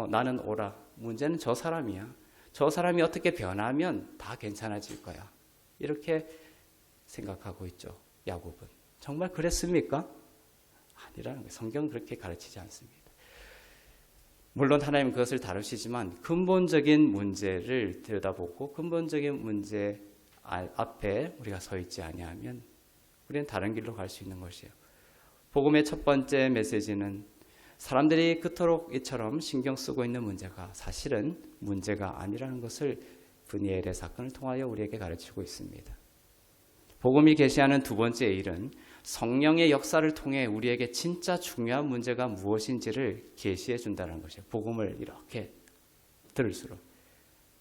나는 오라. 문제는 저 사람이야. 저 사람이 어떻게 변하면 다 괜찮아질 거야. 이렇게 생각하고 있죠. 야곱은. 정말 그랬습니까? 아니라는 거예요. 성경은 그렇게 가르치지 않습니다. 물론 하나님은 그것을 다루시지만 근본적인 문제를 들여다보고 근본적인 문제 앞에 우리가 서 있지 아니하면 우리는 다른 길로 갈 수 있는 것이에요. 복음의 첫 번째 메시지는 사람들이 그토록 이처럼 신경 쓰고 있는 문제가 사실은 문제가 아니라는 것을 브니엘의 사건을 통하여 우리에게 가르치고 있습니다. 복음이 계시하는 두 번째 일은 성령의 역사를 통해 우리에게 진짜 중요한 문제가 무엇인지를 계시해 준다는 것이에요. 복음을 이렇게 들을수록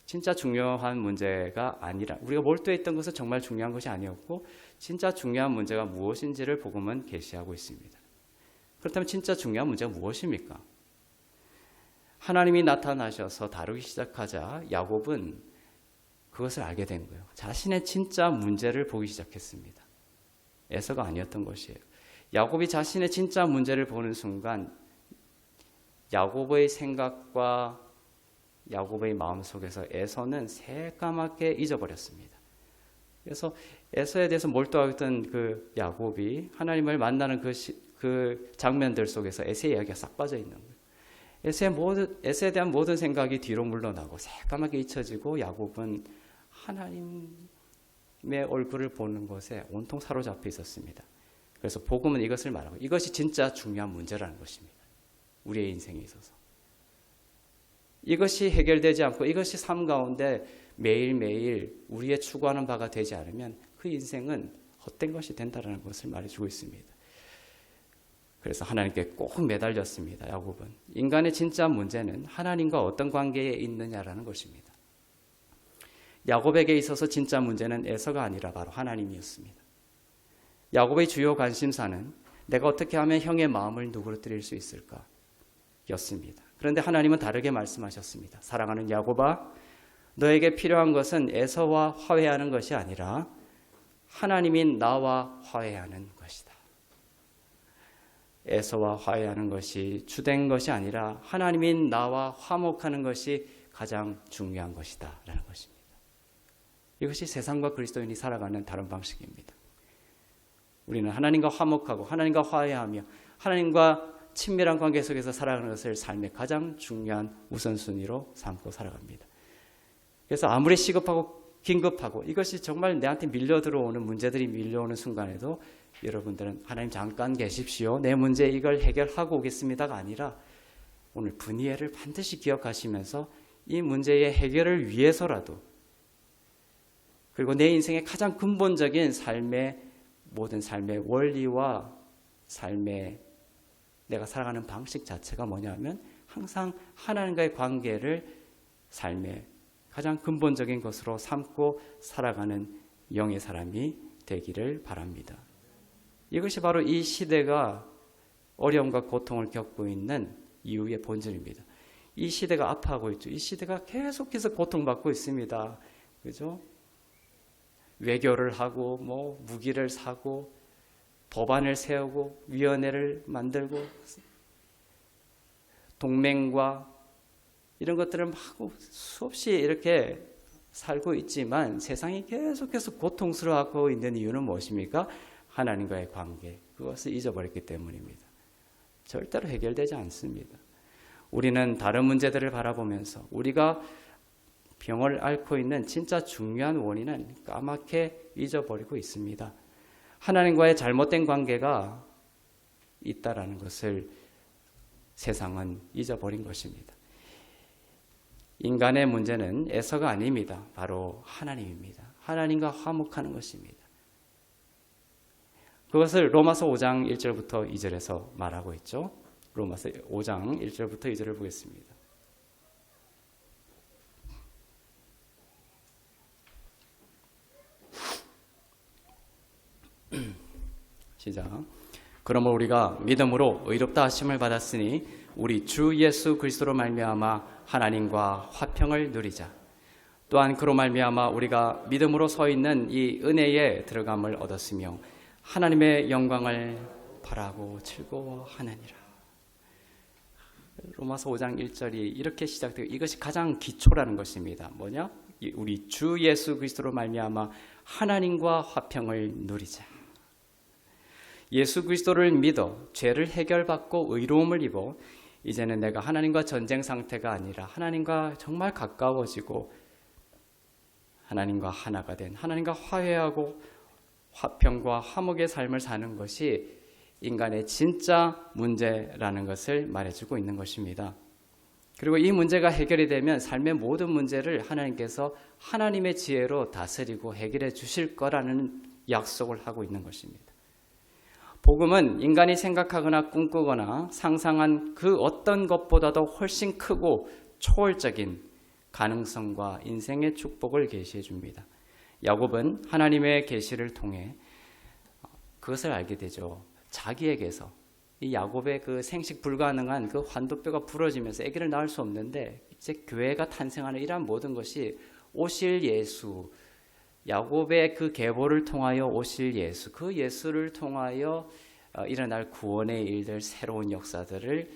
진짜 중요한 문제가 아니라, 우리가 몰두해 있던 것은 정말 중요한 것이 아니었고 진짜 중요한 문제가 무엇인지를 복음은 계시하고 있습니다. 그렇다면 진짜 중요한 문제가 무엇입니까? 하나님이 나타나셔서 다루기 시작하자 야곱은 그것을 알게 된 거예요. 자신의 진짜 문제를 보기 시작했습니다. 에서가 아니었던 것이에요. 야곱이 자신의 진짜 문제를 보는 순간 야곱의 생각과 야곱의 마음속에서 에서는 새까맣게 잊어버렸습니다. 그래서 에서에 대해서 몰두하던 그 야곱이 하나님을 만나는 그 장면들 속에서 에서의 이야기가 싹 빠져 있는 거예요. 에서에 대한 모든 생각이 뒤로 물러나고 새까맣게 잊혀지고 야곱은 하나님의 얼굴을 보는 것에 온통 사로잡혀 있었습니다. 그래서 복음은 이것을 말하고 이것이 진짜 중요한 문제라는 것입니다. 우리의 인생에 있어서. 이것이 해결되지 않고 이것이 삶 가운데 매일매일 우리의 추구하는 바가 되지 않으면 그 인생은 헛된 것이 된다는 것을 말해주고 있습니다. 그래서 하나님께 꼭 매달렸습니다. 야곱은. 인간의 진짜 문제는 하나님과 어떤 관계에 있느냐라는 것입니다. 야곱에게 있어서 진짜 문제는 에서가 아니라 바로 하나님이었습니다. 야곱의 주요 관심사는 내가 어떻게 하면 형의 마음을 누그러뜨릴 수 있을까? 였습니다. 그런데 하나님은 다르게 말씀하셨습니다. 사랑하는 야곱아, 너에게 필요한 것은 에서와 화해하는 것이 아니라 하나님인 나와 화해하는 것이다. 에서와 화해하는 것이 주된 것이 아니라 하나님인 나와 화목하는 것이 가장 중요한 것이다 라는 것입니다. 이것이 세상과 그리스도인이 살아가는 다른 방식입니다. 우리는 하나님과 화목하고 하나님과 화해하며 하나님과 친밀한 관계 속에서 살아가는 것을 삶의 가장 중요한 우선순위로 삼고 살아갑니다. 그래서 아무리 시급하고 긴급하고 이것이 정말 내한테 밀려 들어오는 문제들이 밀려오는 순간에도 여러분들은 하나님 잠깐 계십시오. 내 문제 이걸 해결하고 오겠습니다가 아니라 오늘 분이엘을 반드시 기억하시면서 이 문제의 해결을 위해서라도 그리고 내 인생의 가장 근본적인 모든 삶의 원리와 삶의 내가 살아가는 방식 자체가 뭐냐면 항상 하나님과의 관계를 삶의 가장 근본적인 것으로 삼고 살아가는 영의 사람이 되기를 바랍니다. 이것이 바로 이 시대가 어려움과 고통을 겪고 있는 이유의 본질입니다. 이 시대가 아파하고 있죠. 이 시대가 계속해서 고통받고 있습니다. 그죠? 외교를 하고 무기를 사고 법안을 세우고 위원회를 만들고 동맹과 이런 것들을 하고 수없이 이렇게 살고 있지만 세상이 계속해서 고통스러워하고 있는 이유는 무엇입니까? 하나님과의 관계, 그것을 잊어버렸기 때문입니다. 절대로 해결되지 않습니다. 우리는 다른 문제들을 바라보면서 우리가 병을 앓고 있는 진짜 중요한 원인은 까맣게 잊어버리고 있습니다. 하나님과의 잘못된 관계가 있다라는 것을 세상은 잊어버린 것입니다. 인간의 문제는 에서가 아닙니다. 바로 하나님입니다. 하나님과 화목하는 것입니다. 그것을 로마서 5장 1절부터 2절에서 말하고 있죠. 로마서 5장 1절부터 2절을 보겠습니다. 시작. 그러므로 우리가 믿음으로 의롭다 하심을 받았으니 우리 주 예수 그리스도로 말미암아 하나님과 화평을 누리자. 또한 그로 말미암아 우리가 믿음으로 서 있는 이 은혜에 들어감을 얻었으며 하나님의 영광을 바라고 즐거워하느니라. 로마서 5장 1절이 이렇게 시작되고 이것이 가장 기초라는 것입니다. 뭐냐? 우리 주 예수 그리스도로 말미암아 하나님과 화평을 누리자. 예수 그리스도를 믿어 죄를 해결받고 의로움을 입어 이제는 내가 하나님과 전쟁 상태가 아니라 하나님과 정말 가까워지고 하나님과 하나가 된 하나님과 화해하고 화평과 화목의 삶을 사는 것이 인간의 진짜 문제라는 것을 말해주고 있는 것입니다. 그리고 이 문제가 해결이 되면 삶의 모든 문제를 하나님께서 하나님의 지혜로 다스리고 해결해 주실 거라는 약속을 하고 있는 것입니다. 복음은 인간이 생각하거나 꿈꾸거나 상상한 그 어떤 것보다도 훨씬 크고 초월적인 가능성과 인생의 축복을 계시해 줍니다. 야곱은 하나님의 계시를 통해 그것을 알게 되죠. 자기에게서 이 야곱의 그 생식 불가능한 그 환도뼈가 부러지면서 아기를 낳을 수 없는데 이제 교회가 탄생하는 이러한 모든 것이 오실 예수, 야곱의 그 계보를 통하여 오실 예수, 그 예수를 통하여 일어날 구원의 일들, 새로운 역사들을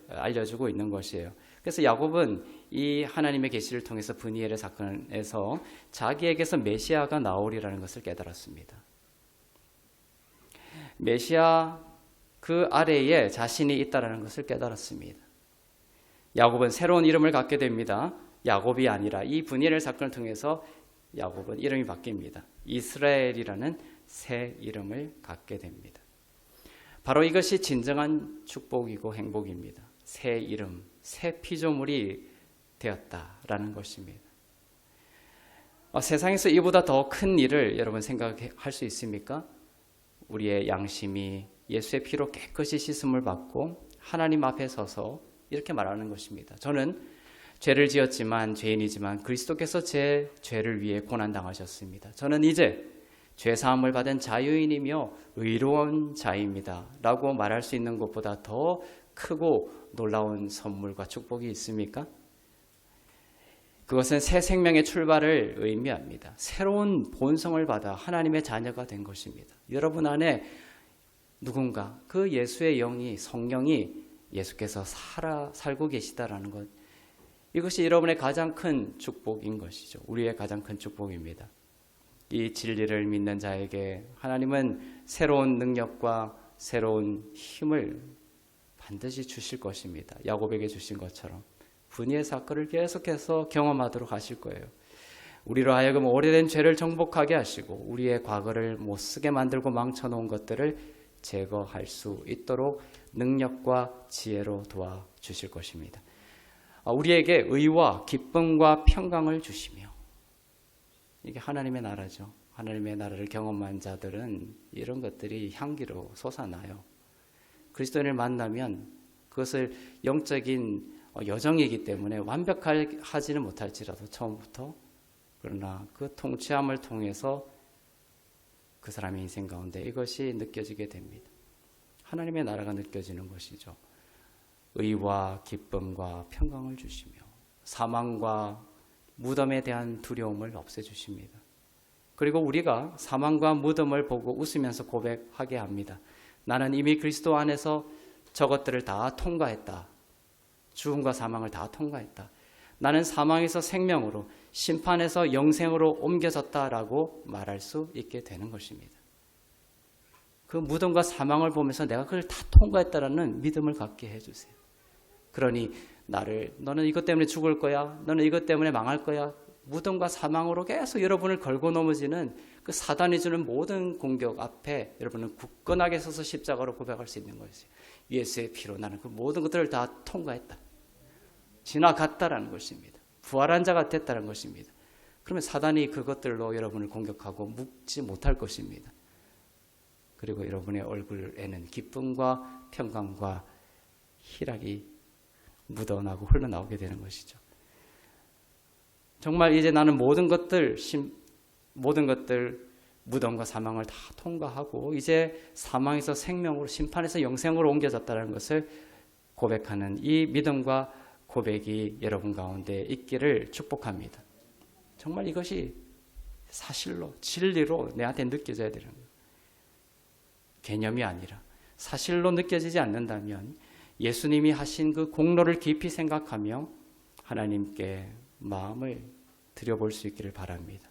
알려주고 있는 것이에요. 그래서 야곱은 이 하나님의 계시를 통해서 브니엘의 사건에서 자기에게서 메시아가 나오리라는 것을 깨달았습니다. 메시아 그 아래에 자신이 있다는 것을 깨달았습니다. 야곱은 새로운 이름을 갖게 됩니다. 야곱이 아니라 이 브니엘 사건을 통해서 야곱은 이름이 바뀝니다. 이스라엘이라는 새 이름을 갖게 됩니다. 바로 이것이 진정한 축복이고 행복입니다. 새 이름, 새 피조물이 되었다라는 것입니다. 세상에서 이보다 더 큰 일을 여러분 생각할 수 있습니까? 우리의 양심이 예수의 피로 깨끗이 씻음을 받고 하나님 앞에 서서 이렇게 말하는 것입니다. 저는 죄를 지었지만 죄인이지만 그리스도께서 제 죄를 위해 고난당하셨습니다. 저는 이제 죄사함을 받은 자유인이며 의로운 자입니다 라고 말할 수 있는 것보다 더 크고 놀라운 선물과 축복이 있습니까? 그것은 새 생명의 출발을 의미합니다. 새로운 본성을 받아 하나님의 자녀가 된 것입니다. 여러분 안에 누군가 그 예수의 영이 성령이 예수께서 살고 계시다라는 것, 이것이 여러분의 가장 큰 축복인 것이죠. 우리의 가장 큰 축복입니다. 이 진리를 믿는 자에게 하나님은 새로운 능력과 새로운 힘을 반드시 주실 것입니다. 야곱에게 주신 것처럼 분이의 사건을 계속해서 경험하도록 하실 거예요. 우리로 하여금 오래된 죄를 정복하게 하시고 우리의 과거를 못쓰게 만들고 망쳐놓은 것들을 제거할 수 있도록 능력과 지혜로 도와주실 것입니다. 우리에게 의와 기쁨과 평강을 주시며, 이게 하나님의 나라죠. 하나님의 나라를 경험한 자들은 이런 것들이 향기로 솟아나요. 그리스도인을 만나면 그것을 영적인 여정이기 때문에 완벽하지는 못할지라도 처음부터, 그러나 그 통치함을 통해서 그 사람의 인생 가운데 이것이 느껴지게 됩니다. 하나님의 나라가 느껴지는 것이죠. 의와 기쁨과 평강을 주시며 사망과 무덤에 대한 두려움을 없애주십니다. 그리고 우리가 사망과 무덤을 보고 웃으면서 고백하게 합니다. 나는 이미 그리스도 안에서 저것들을 다 통과했다. 죽음과 사망을 다 통과했다. 나는 사망에서 생명으로, 심판에서 영생으로 옮겨졌다라고 말할 수 있게 되는 것입니다. 그 무덤과 사망을 보면서 내가 그걸 다 통과했다라는 믿음을 갖게 해주세요. 그러니 너는 이것 때문에 죽을 거야, 너는 이것 때문에 망할 거야, 무덤과 사망으로 계속 여러분을 걸고 넘어지는 그 사단이 주는 모든 공격 앞에 여러분은 굳건하게 서서 십자가로 고백할 수 있는 것이에요. 예수의 피로 나는 그 모든 것들을 다 통과했다, 지나갔다라는 것입니다. 부활한 자가 됐다는 것입니다. 그러면 사단이 그것들로 여러분을 공격하고 묶지 못할 것입니다. 그리고 여러분의 얼굴에는 기쁨과 평강과 희락이 묻어나고 흘러나오게 되는 것이죠. 정말 이제 나는 모든 것들 무덤과 사망을 다 통과하고 이제 사망에서 생명으로, 심판에서 영생으로 옮겨졌다는 것을 고백하는 이 믿음과 고백이 여러분 가운데 있기를 축복합니다. 정말 이것이 사실로, 진리로 내한테 느껴져야 되는 거예요. 개념이 아니라 사실로 느껴지지 않는다면 예수님이 하신 그 공로를 깊이 생각하며 하나님께 마음을 들여볼 수 있기를 바랍니다.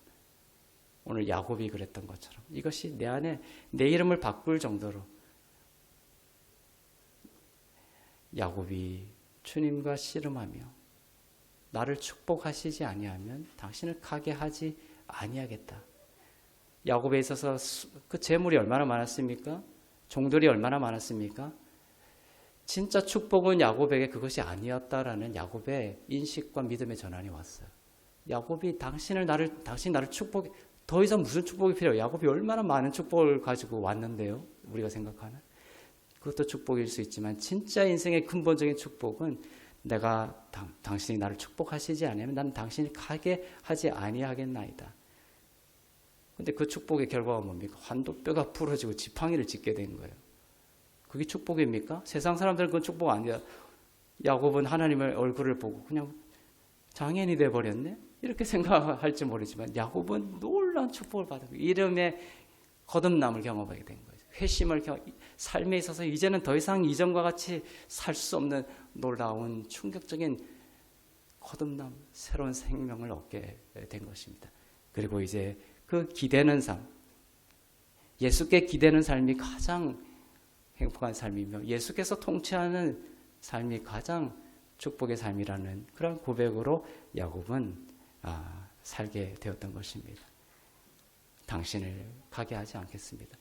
오늘 야곱이 그랬던 것처럼 이것이 내 안에 내 이름을 바꿀 정도로, 야곱이 주님과 씨름하며 나를 축복하시지 아니하면 당신을 가게 하지 아니하겠다. 야곱에 있어서 그 재물이 얼마나 많았습니까? 종들이 얼마나 많았습니까? 진짜 축복은 야곱에게 그것이 아니었다라는 야곱의 인식과 믿음의 전환이 왔어요. 야곱이 당신 나를 축복해, 더 이상 무슨 축복이 필요해요? 야곱이 얼마나 많은 축복을 가지고 왔는데요. 우리가 생각하는 그것도 축복일 수 있지만 진짜 인생의 근본적인 축복은 내가 당신이 나를 축복하시지 않으면 나는 당신이 가게 하지 아니하겠나이다. 근데 그 축복의 결과가 뭡니까? 환도뼈가 부러지고 지팡이를 짚게 된 거예요. 그게 축복입니까? 세상 사람들은 그건 축복 아니야. 야곱은 하나님의 얼굴을 보고 그냥 장애인이 돼버렸네? 이렇게 생각할지 모르지만 야곱은 놀라운 축복을 받았고 이름의 거듭남을 경험하게 된 거예요. 회심을 삶에 있어서 이제는 더 이상 이전과 같이 살 수 없는 놀라운 충격적인 거듭남, 새로운 생명을 얻게 된 것입니다. 그리고 이제 그 기대는 삶, 예수께 기대는 삶이 가장 행복한 삶이며 예수께서 통치하는 삶이 가장 축복의 삶이라는 그런 고백으로 야곱은 살게 되었던 것입니다. 당신을 가게 하지 않겠습니다.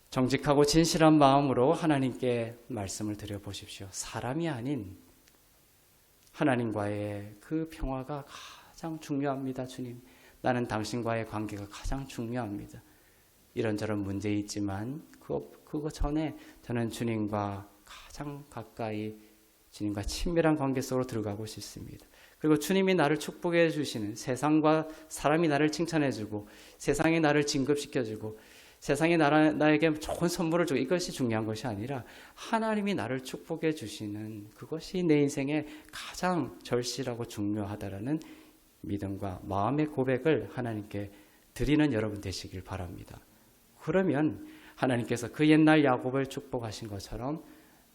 정직하고 진실한 마음으로 하나님께 말씀을 드려보십시오. 사람이 아닌 하나님과의 그 평화가 가장 중요합니다. 주님, 나는 당신과의 관계가 가장 중요합니다. 이런저런 문제 있지만 그거 전에 저는 주님과 가장 가까이 주님과 친밀한 관계 속으로 들어가고 싶습니다. 그리고 주님이 나를 축복해 주시는, 세상과 사람이 나를 칭찬해 주고 세상이 나를 진급시켜 주고 세상이 나에게 좋은 선물을 주고 이것이 중요한 것이 아니라 하나님이 나를 축복해 주시는 그것이 내 인생에 가장 절실하고 중요하다라는 믿음과 마음의 고백을 하나님께 드리는 여러분 되시길 바랍니다. 그러면 하나님께서 그 옛날 야곱을 축복하신 것처럼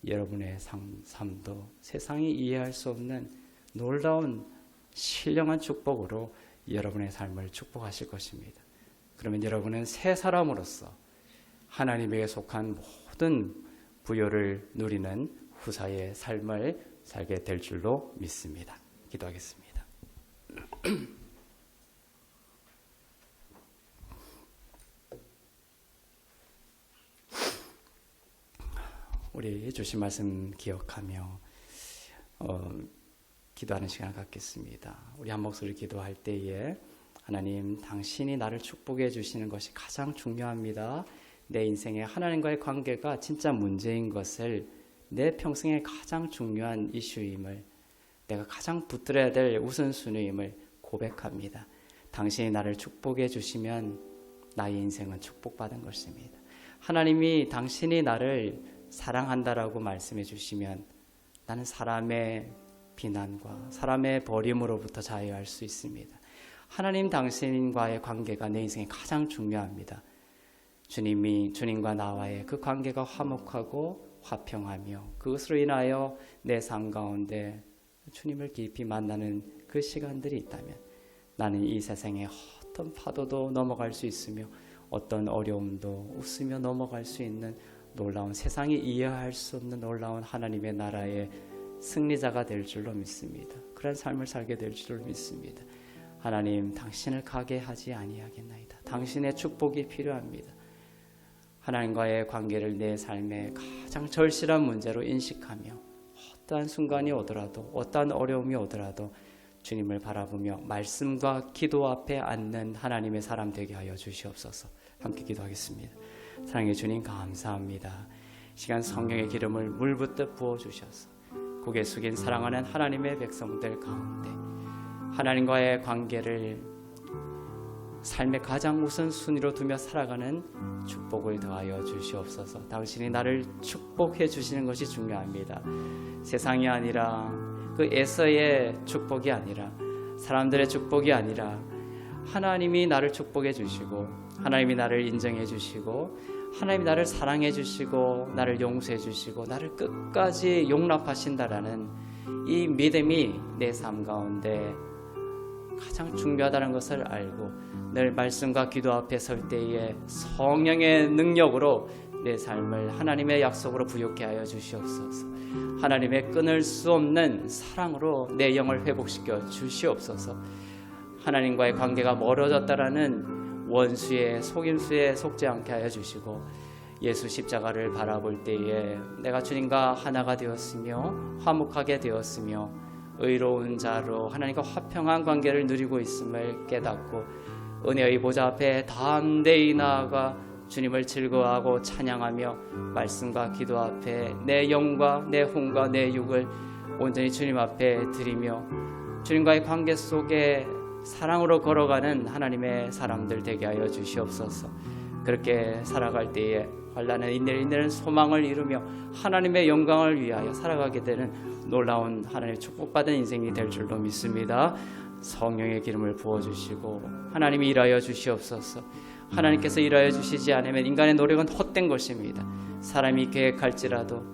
여러분의 삶도 세상이 이해할 수 없는 놀라운 신령한 축복으로 여러분의 삶을 축복하실 것입니다. 그러면 여러분은 새 사람으로서 하나님에게 속한 모든 부요를 누리는 후사의 삶을 살게 될 줄로 믿습니다. 기도하겠습니다. 우리 주신 말씀 기억하며 기도하는 시간을 갖겠습니다. 우리 한 목소리 기도할 때에 하나님, 당신이 나를 축복해 주시는 것이 가장 중요합니다. 내 인생에 하나님과의 관계가 진짜 문제인 것을, 내 평생에 가장 중요한 이슈임을, 내가 가장 붙들어야 될 우선순위임을 고백합니다. 당신이 나를 축복해 주시면 나의 인생은 축복받은 것입니다. 하나님이 당신이 나를 사랑한다라고 말씀해 주시면 나는 사람의 비난과 사람의 버림으로부터 자유할 수 있습니다. 하나님 당신과의 관계가 내 인생에 가장 중요합니다. 주님과 나와의 그 관계가 화목하고 화평하며 그것으로 인하여 내 삶 가운데 주님을 깊이 만나는 그 시간들이 있다면 나는 이 세상에 어떤 파도도 넘어갈 수 있으며 어떤 어려움도 웃으며 넘어갈 수 있는 놀라운, 세상이 이해할 수 없는 놀라운 하나님의 나라의 승리자가 될 줄로 믿습니다. 그런 삶을 살게 될 줄로 믿습니다. 하나님, 당신을 가게 하지 아니하겠나이다. 당신의 축복이 필요합니다. 하나님과의 관계를 내 삶의 가장 절실한 문제로 인식하며 어떠한 순간이 오더라도, 어떠한 어려움이 오더라도 주님을 바라보며 말씀과 기도 앞에 앉는 하나님의 사람 되게 하여 주시옵소서. 함께 기도하겠습니다. 사랑의 주님, 감사합니다. 시간 성령의 기름을 물붓듯 부어주셔서 고개 숙인 사랑하는 하나님의 백성들 가운데 하나님과의 관계를 삶의 가장 우선순위로 두며 살아가는 축복을 더하여 주시옵소서. 당신이 나를 축복해 주시는 것이 중요합니다. 세상이 아니라 그 에서의 축복이 아니라 사람들의 축복이 아니라 하나님이 나를 축복해 주시고 하나님이 나를 인정해 주시고 하나님이 나를 사랑해 주시고 나를 용서해 주시고 나를 끝까지 용납하신다라는 이 믿음이 내 삶 가운데 가장 중요하다는 것을 알고 늘 말씀과 기도 앞에 설 때에 성령의 능력으로 내 삶을 하나님의 약속으로 부욕케 하여 주시옵소서. 하나님의 끊을 수 없는 사랑으로 내 영을 회복시켜 주시옵소서. 하나님과의 관계가 멀어졌다라는 원수의 속임수에 속지 않게 하여 주시고 예수 십자가를 바라볼 때에 내가 주님과 하나가 되었으며 화목하게 되었으며 의로운 자로 하나님과 화평한 관계를 누리고 있음을 깨닫고 은혜의 보좌 앞에 담대히 나아가 주님을 즐거워하고 찬양하며 말씀과 기도 앞에 내 영과 내 혼과 내 육을 온전히 주님 앞에 드리며 주님과의 관계 속에 사랑으로 걸어가는 하나님의 사람들 되게 하여 주시옵소서. 그렇게 살아갈 때에 환난은 인내는 소망을 이루며 하나님의 영광을 위하여 살아가게 되는 놀라운 하나님의 축복받은 인생이 될 줄로 믿습니다. 성령의 기름을 부어주시고 하나님이 일하여 주시옵소서. 하나님께서 일하여 주시지 않으면 인간의 노력은 헛된 것입니다. 사람이 계획할지라도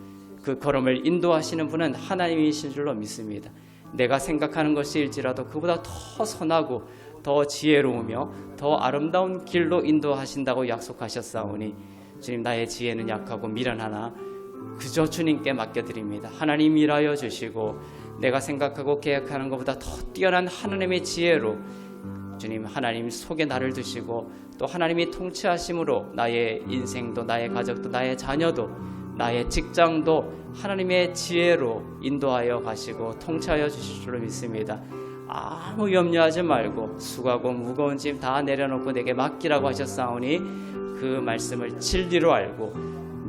그 걸음을 인도하시는 분은 하나님이신 줄로 믿습니다. 내가 생각하는 것일지라도 그보다 더 선하고 더 지혜로우며 더 아름다운 길로 인도하신다고 약속하셨사오니 주님, 나의 지혜는 약하고 미련하나 그저 주님께 맡겨드립니다. 하나님 일하여 주시고 내가 생각하고 계획하는 것보다 더 뛰어난 하나님의 지혜로 주님, 하나님 속에 나를 두시고 또 하나님이 통치하심으로 나의 인생도 나의 가족도 나의 자녀도 나의 직장도 하나님의 지혜로 인도하여 가시고 통치하여 주실 줄로 믿습니다. 아무 염려하지 말고 수고하고 무거운 짐 다 내려놓고 내게 맡기라고 하셨사오니 그 말씀을 진리로 알고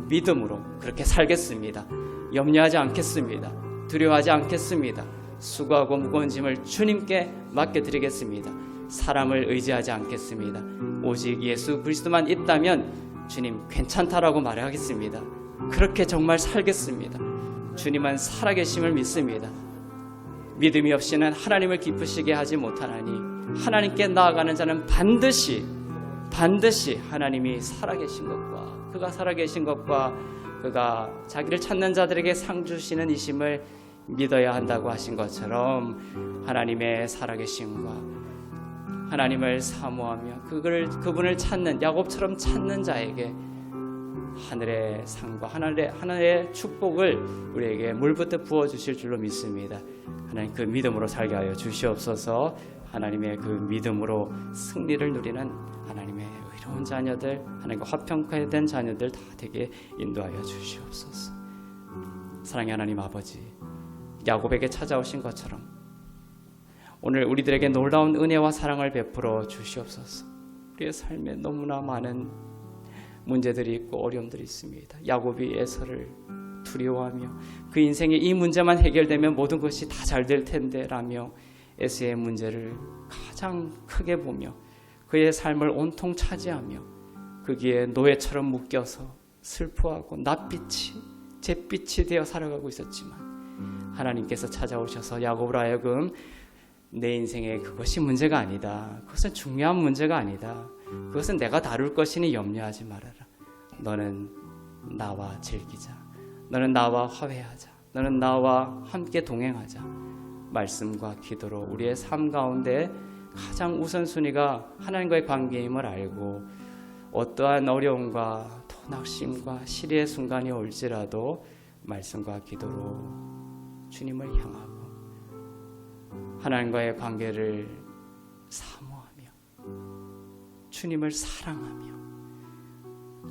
믿음으로 그렇게 살겠습니다. 염려하지 않겠습니다. 두려워하지 않겠습니다. 수고하고 무거운 짐을 주님께 맡겨드리겠습니다. 사람을 의지하지 않겠습니다. 오직 예수 그리스도만 있다면 주님 괜찮다라고 말하겠습니다. 그렇게 정말 살겠습니다. 주님은 살아계심을 믿습니다. 믿음이 없이는 하나님을 기쁘시게 하지 못하나니 하나님께 나아가는 자는 반드시 하나님이 살아계신 것과 그가 살아계신 것과 그가 자기를 찾는 자들에게 상 주시는 이심을 믿어야 한다고 하신 것처럼 하나님의 살아계심과 하나님을 사모하며 그분을 찾는 야곱처럼 찾는 자에게 하늘의 상과 하늘의 축복을 우리에게 물부터 부어주실 줄로 믿습니다. 하나님 그 믿음으로 살게 하여 주시옵소서. 하나님의 그 믿음으로 승리를 누리는 하나님의 의로운 자녀들, 하나님과 화평된 자녀들 다 되게 인도하여 주시옵소서. 사랑의 하나님 아버지, 야곱에게 찾아오신 것처럼 오늘 우리들에게 놀라운 은혜와 사랑을 베풀어 주시옵소서. 우리의 삶에 너무나 많은 문제들이 있고 어려움들이 있습니다. 야곱이 에서를 두려워하며 그 인생에 이 문제만 해결되면 모든 것이 다 잘 될 텐데 라며 에서의 문제를 가장 크게 보며 그의 삶을 온통 차지하며 거기에 노예처럼 묶여서 슬퍼하고 낯빛이 잿빛이 되어 살아가고 있었지만 하나님께서 찾아오셔서 야곱으로 하여금 내 인생에 그것이 문제가 아니다. 그것은 중요한 문제가 아니다. 그것은 내가 다룰 것이니 염려하지 말아라. 너는 나와 즐기자. 너는 나와 화해하자. 너는 나와 함께 동행하자. 말씀과 기도로 우리의 삶 가운데 가장 우선순위가 하나님과의 관계임을 알고 어떠한 어려움과 또 낙심과 시리의 순간이 올지라도 말씀과 기도로 주님을 향하고 하나님과의 관계를 사모하며 주님을 사랑하며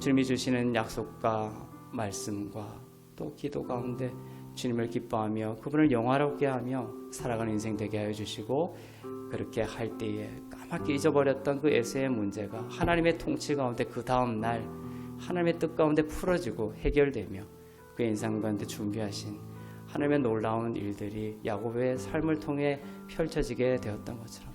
주님이 주시는 약속과 말씀과 또 기도 가운데 주님을 기뻐하며 그분을 영화롭게 하며 살아가는 인생 되게 하여 주시고 그렇게 할 때에 까맣게 잊어버렸던 그 에서의 문제가 하나님의 통치 가운데 그 다음 날 하나님의 뜻 가운데 풀어지고 해결되며 그 인생 가운데 준비하신 하나님의 놀라운 일들이 야곱의 삶을 통해 펼쳐지게 되었던 것처럼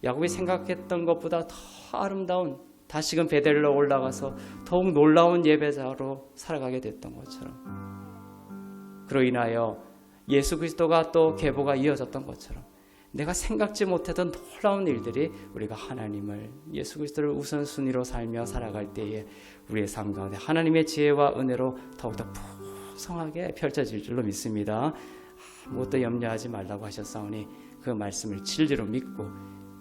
야곱이 생각했던 것보다 더 아름다운 다시금 베델로 올라가서 더욱 놀라운 예배자로 살아가게 됐던 것처럼 그로 인하여 예수 그리스도가 또 계보가 이어졌던 것처럼 내가 생각지 못했던 놀라운 일들이 우리가 하나님을 예수 그리스도를 우선순위로 살며 살아갈 때에 우리의 삶 가운데 하나님의 지혜와 은혜로 더욱더 풍성하게 펼쳐질 줄로 믿습니다. 아무것도 염려하지 말라고 하셨사오니 그 말씀을 진리로 믿고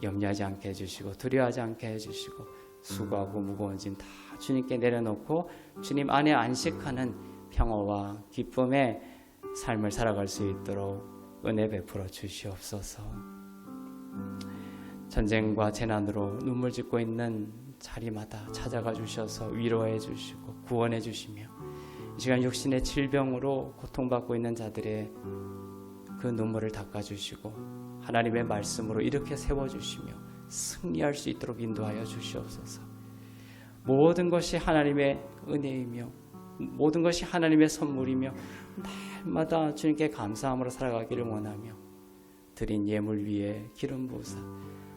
염려하지 않게 해주시고 두려워하지 않게 해주시고 수고하고 무거운 짐 다 주님께 내려놓고 주님 안에 안식하는 평화와 기쁨의 삶을 살아갈 수 있도록 은혜 베풀어 주시옵소서. 전쟁과 재난으로 눈물 짓고 있는 자리마다 찾아가 주셔서 위로해 주시고 구원해 주시며 이 시간 육신의 질병으로 고통받고 있는 자들의 그 눈물을 닦아주시고 하나님의 말씀으로 이렇게 세워주시며 승리할 수 있도록 인도하여 주시옵소서. 모든 것이 하나님의 은혜이며 모든 것이 하나님의 선물이며 날마다 주님께 감사함으로 살아가기를 원하며 드린 예물 위에 기름 부으사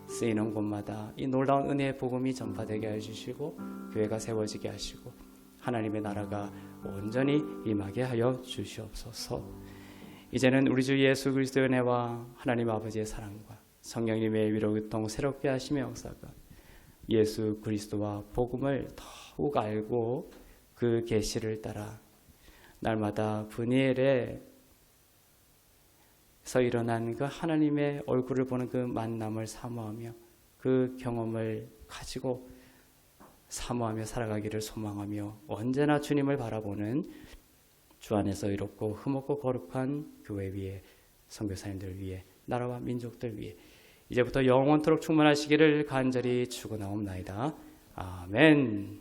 쓰이는 곳마다 이 놀라운 은혜의 복음이 전파되게 해주시고 교회가 세워지게 하시고 하나님의 나라가 온전히 임하게 하여 주시옵소서. 이제는 우리 주 예수 그리스도의 은혜와 하나님 아버지의 사랑과 성령님의 위로 교통 새롭게 하심의 역사가 예수 그리스도와 복음을 더욱 알고 그 계시를 따라 날마다 분이엘에서 일어난 그 하나님의 얼굴을 보는 그 만남을 사모하며 그 경험을 가지고 사모하며 살아가기를 소망하며 언제나 주님을 바라보는 주 안에서 이롭고 흠없고 거룩한 교회 위에 선교사님들 위에 나라와 민족들 위에 이제부터 영원토록 충만하시기를 간절히 축원하옵나이다. 아멘.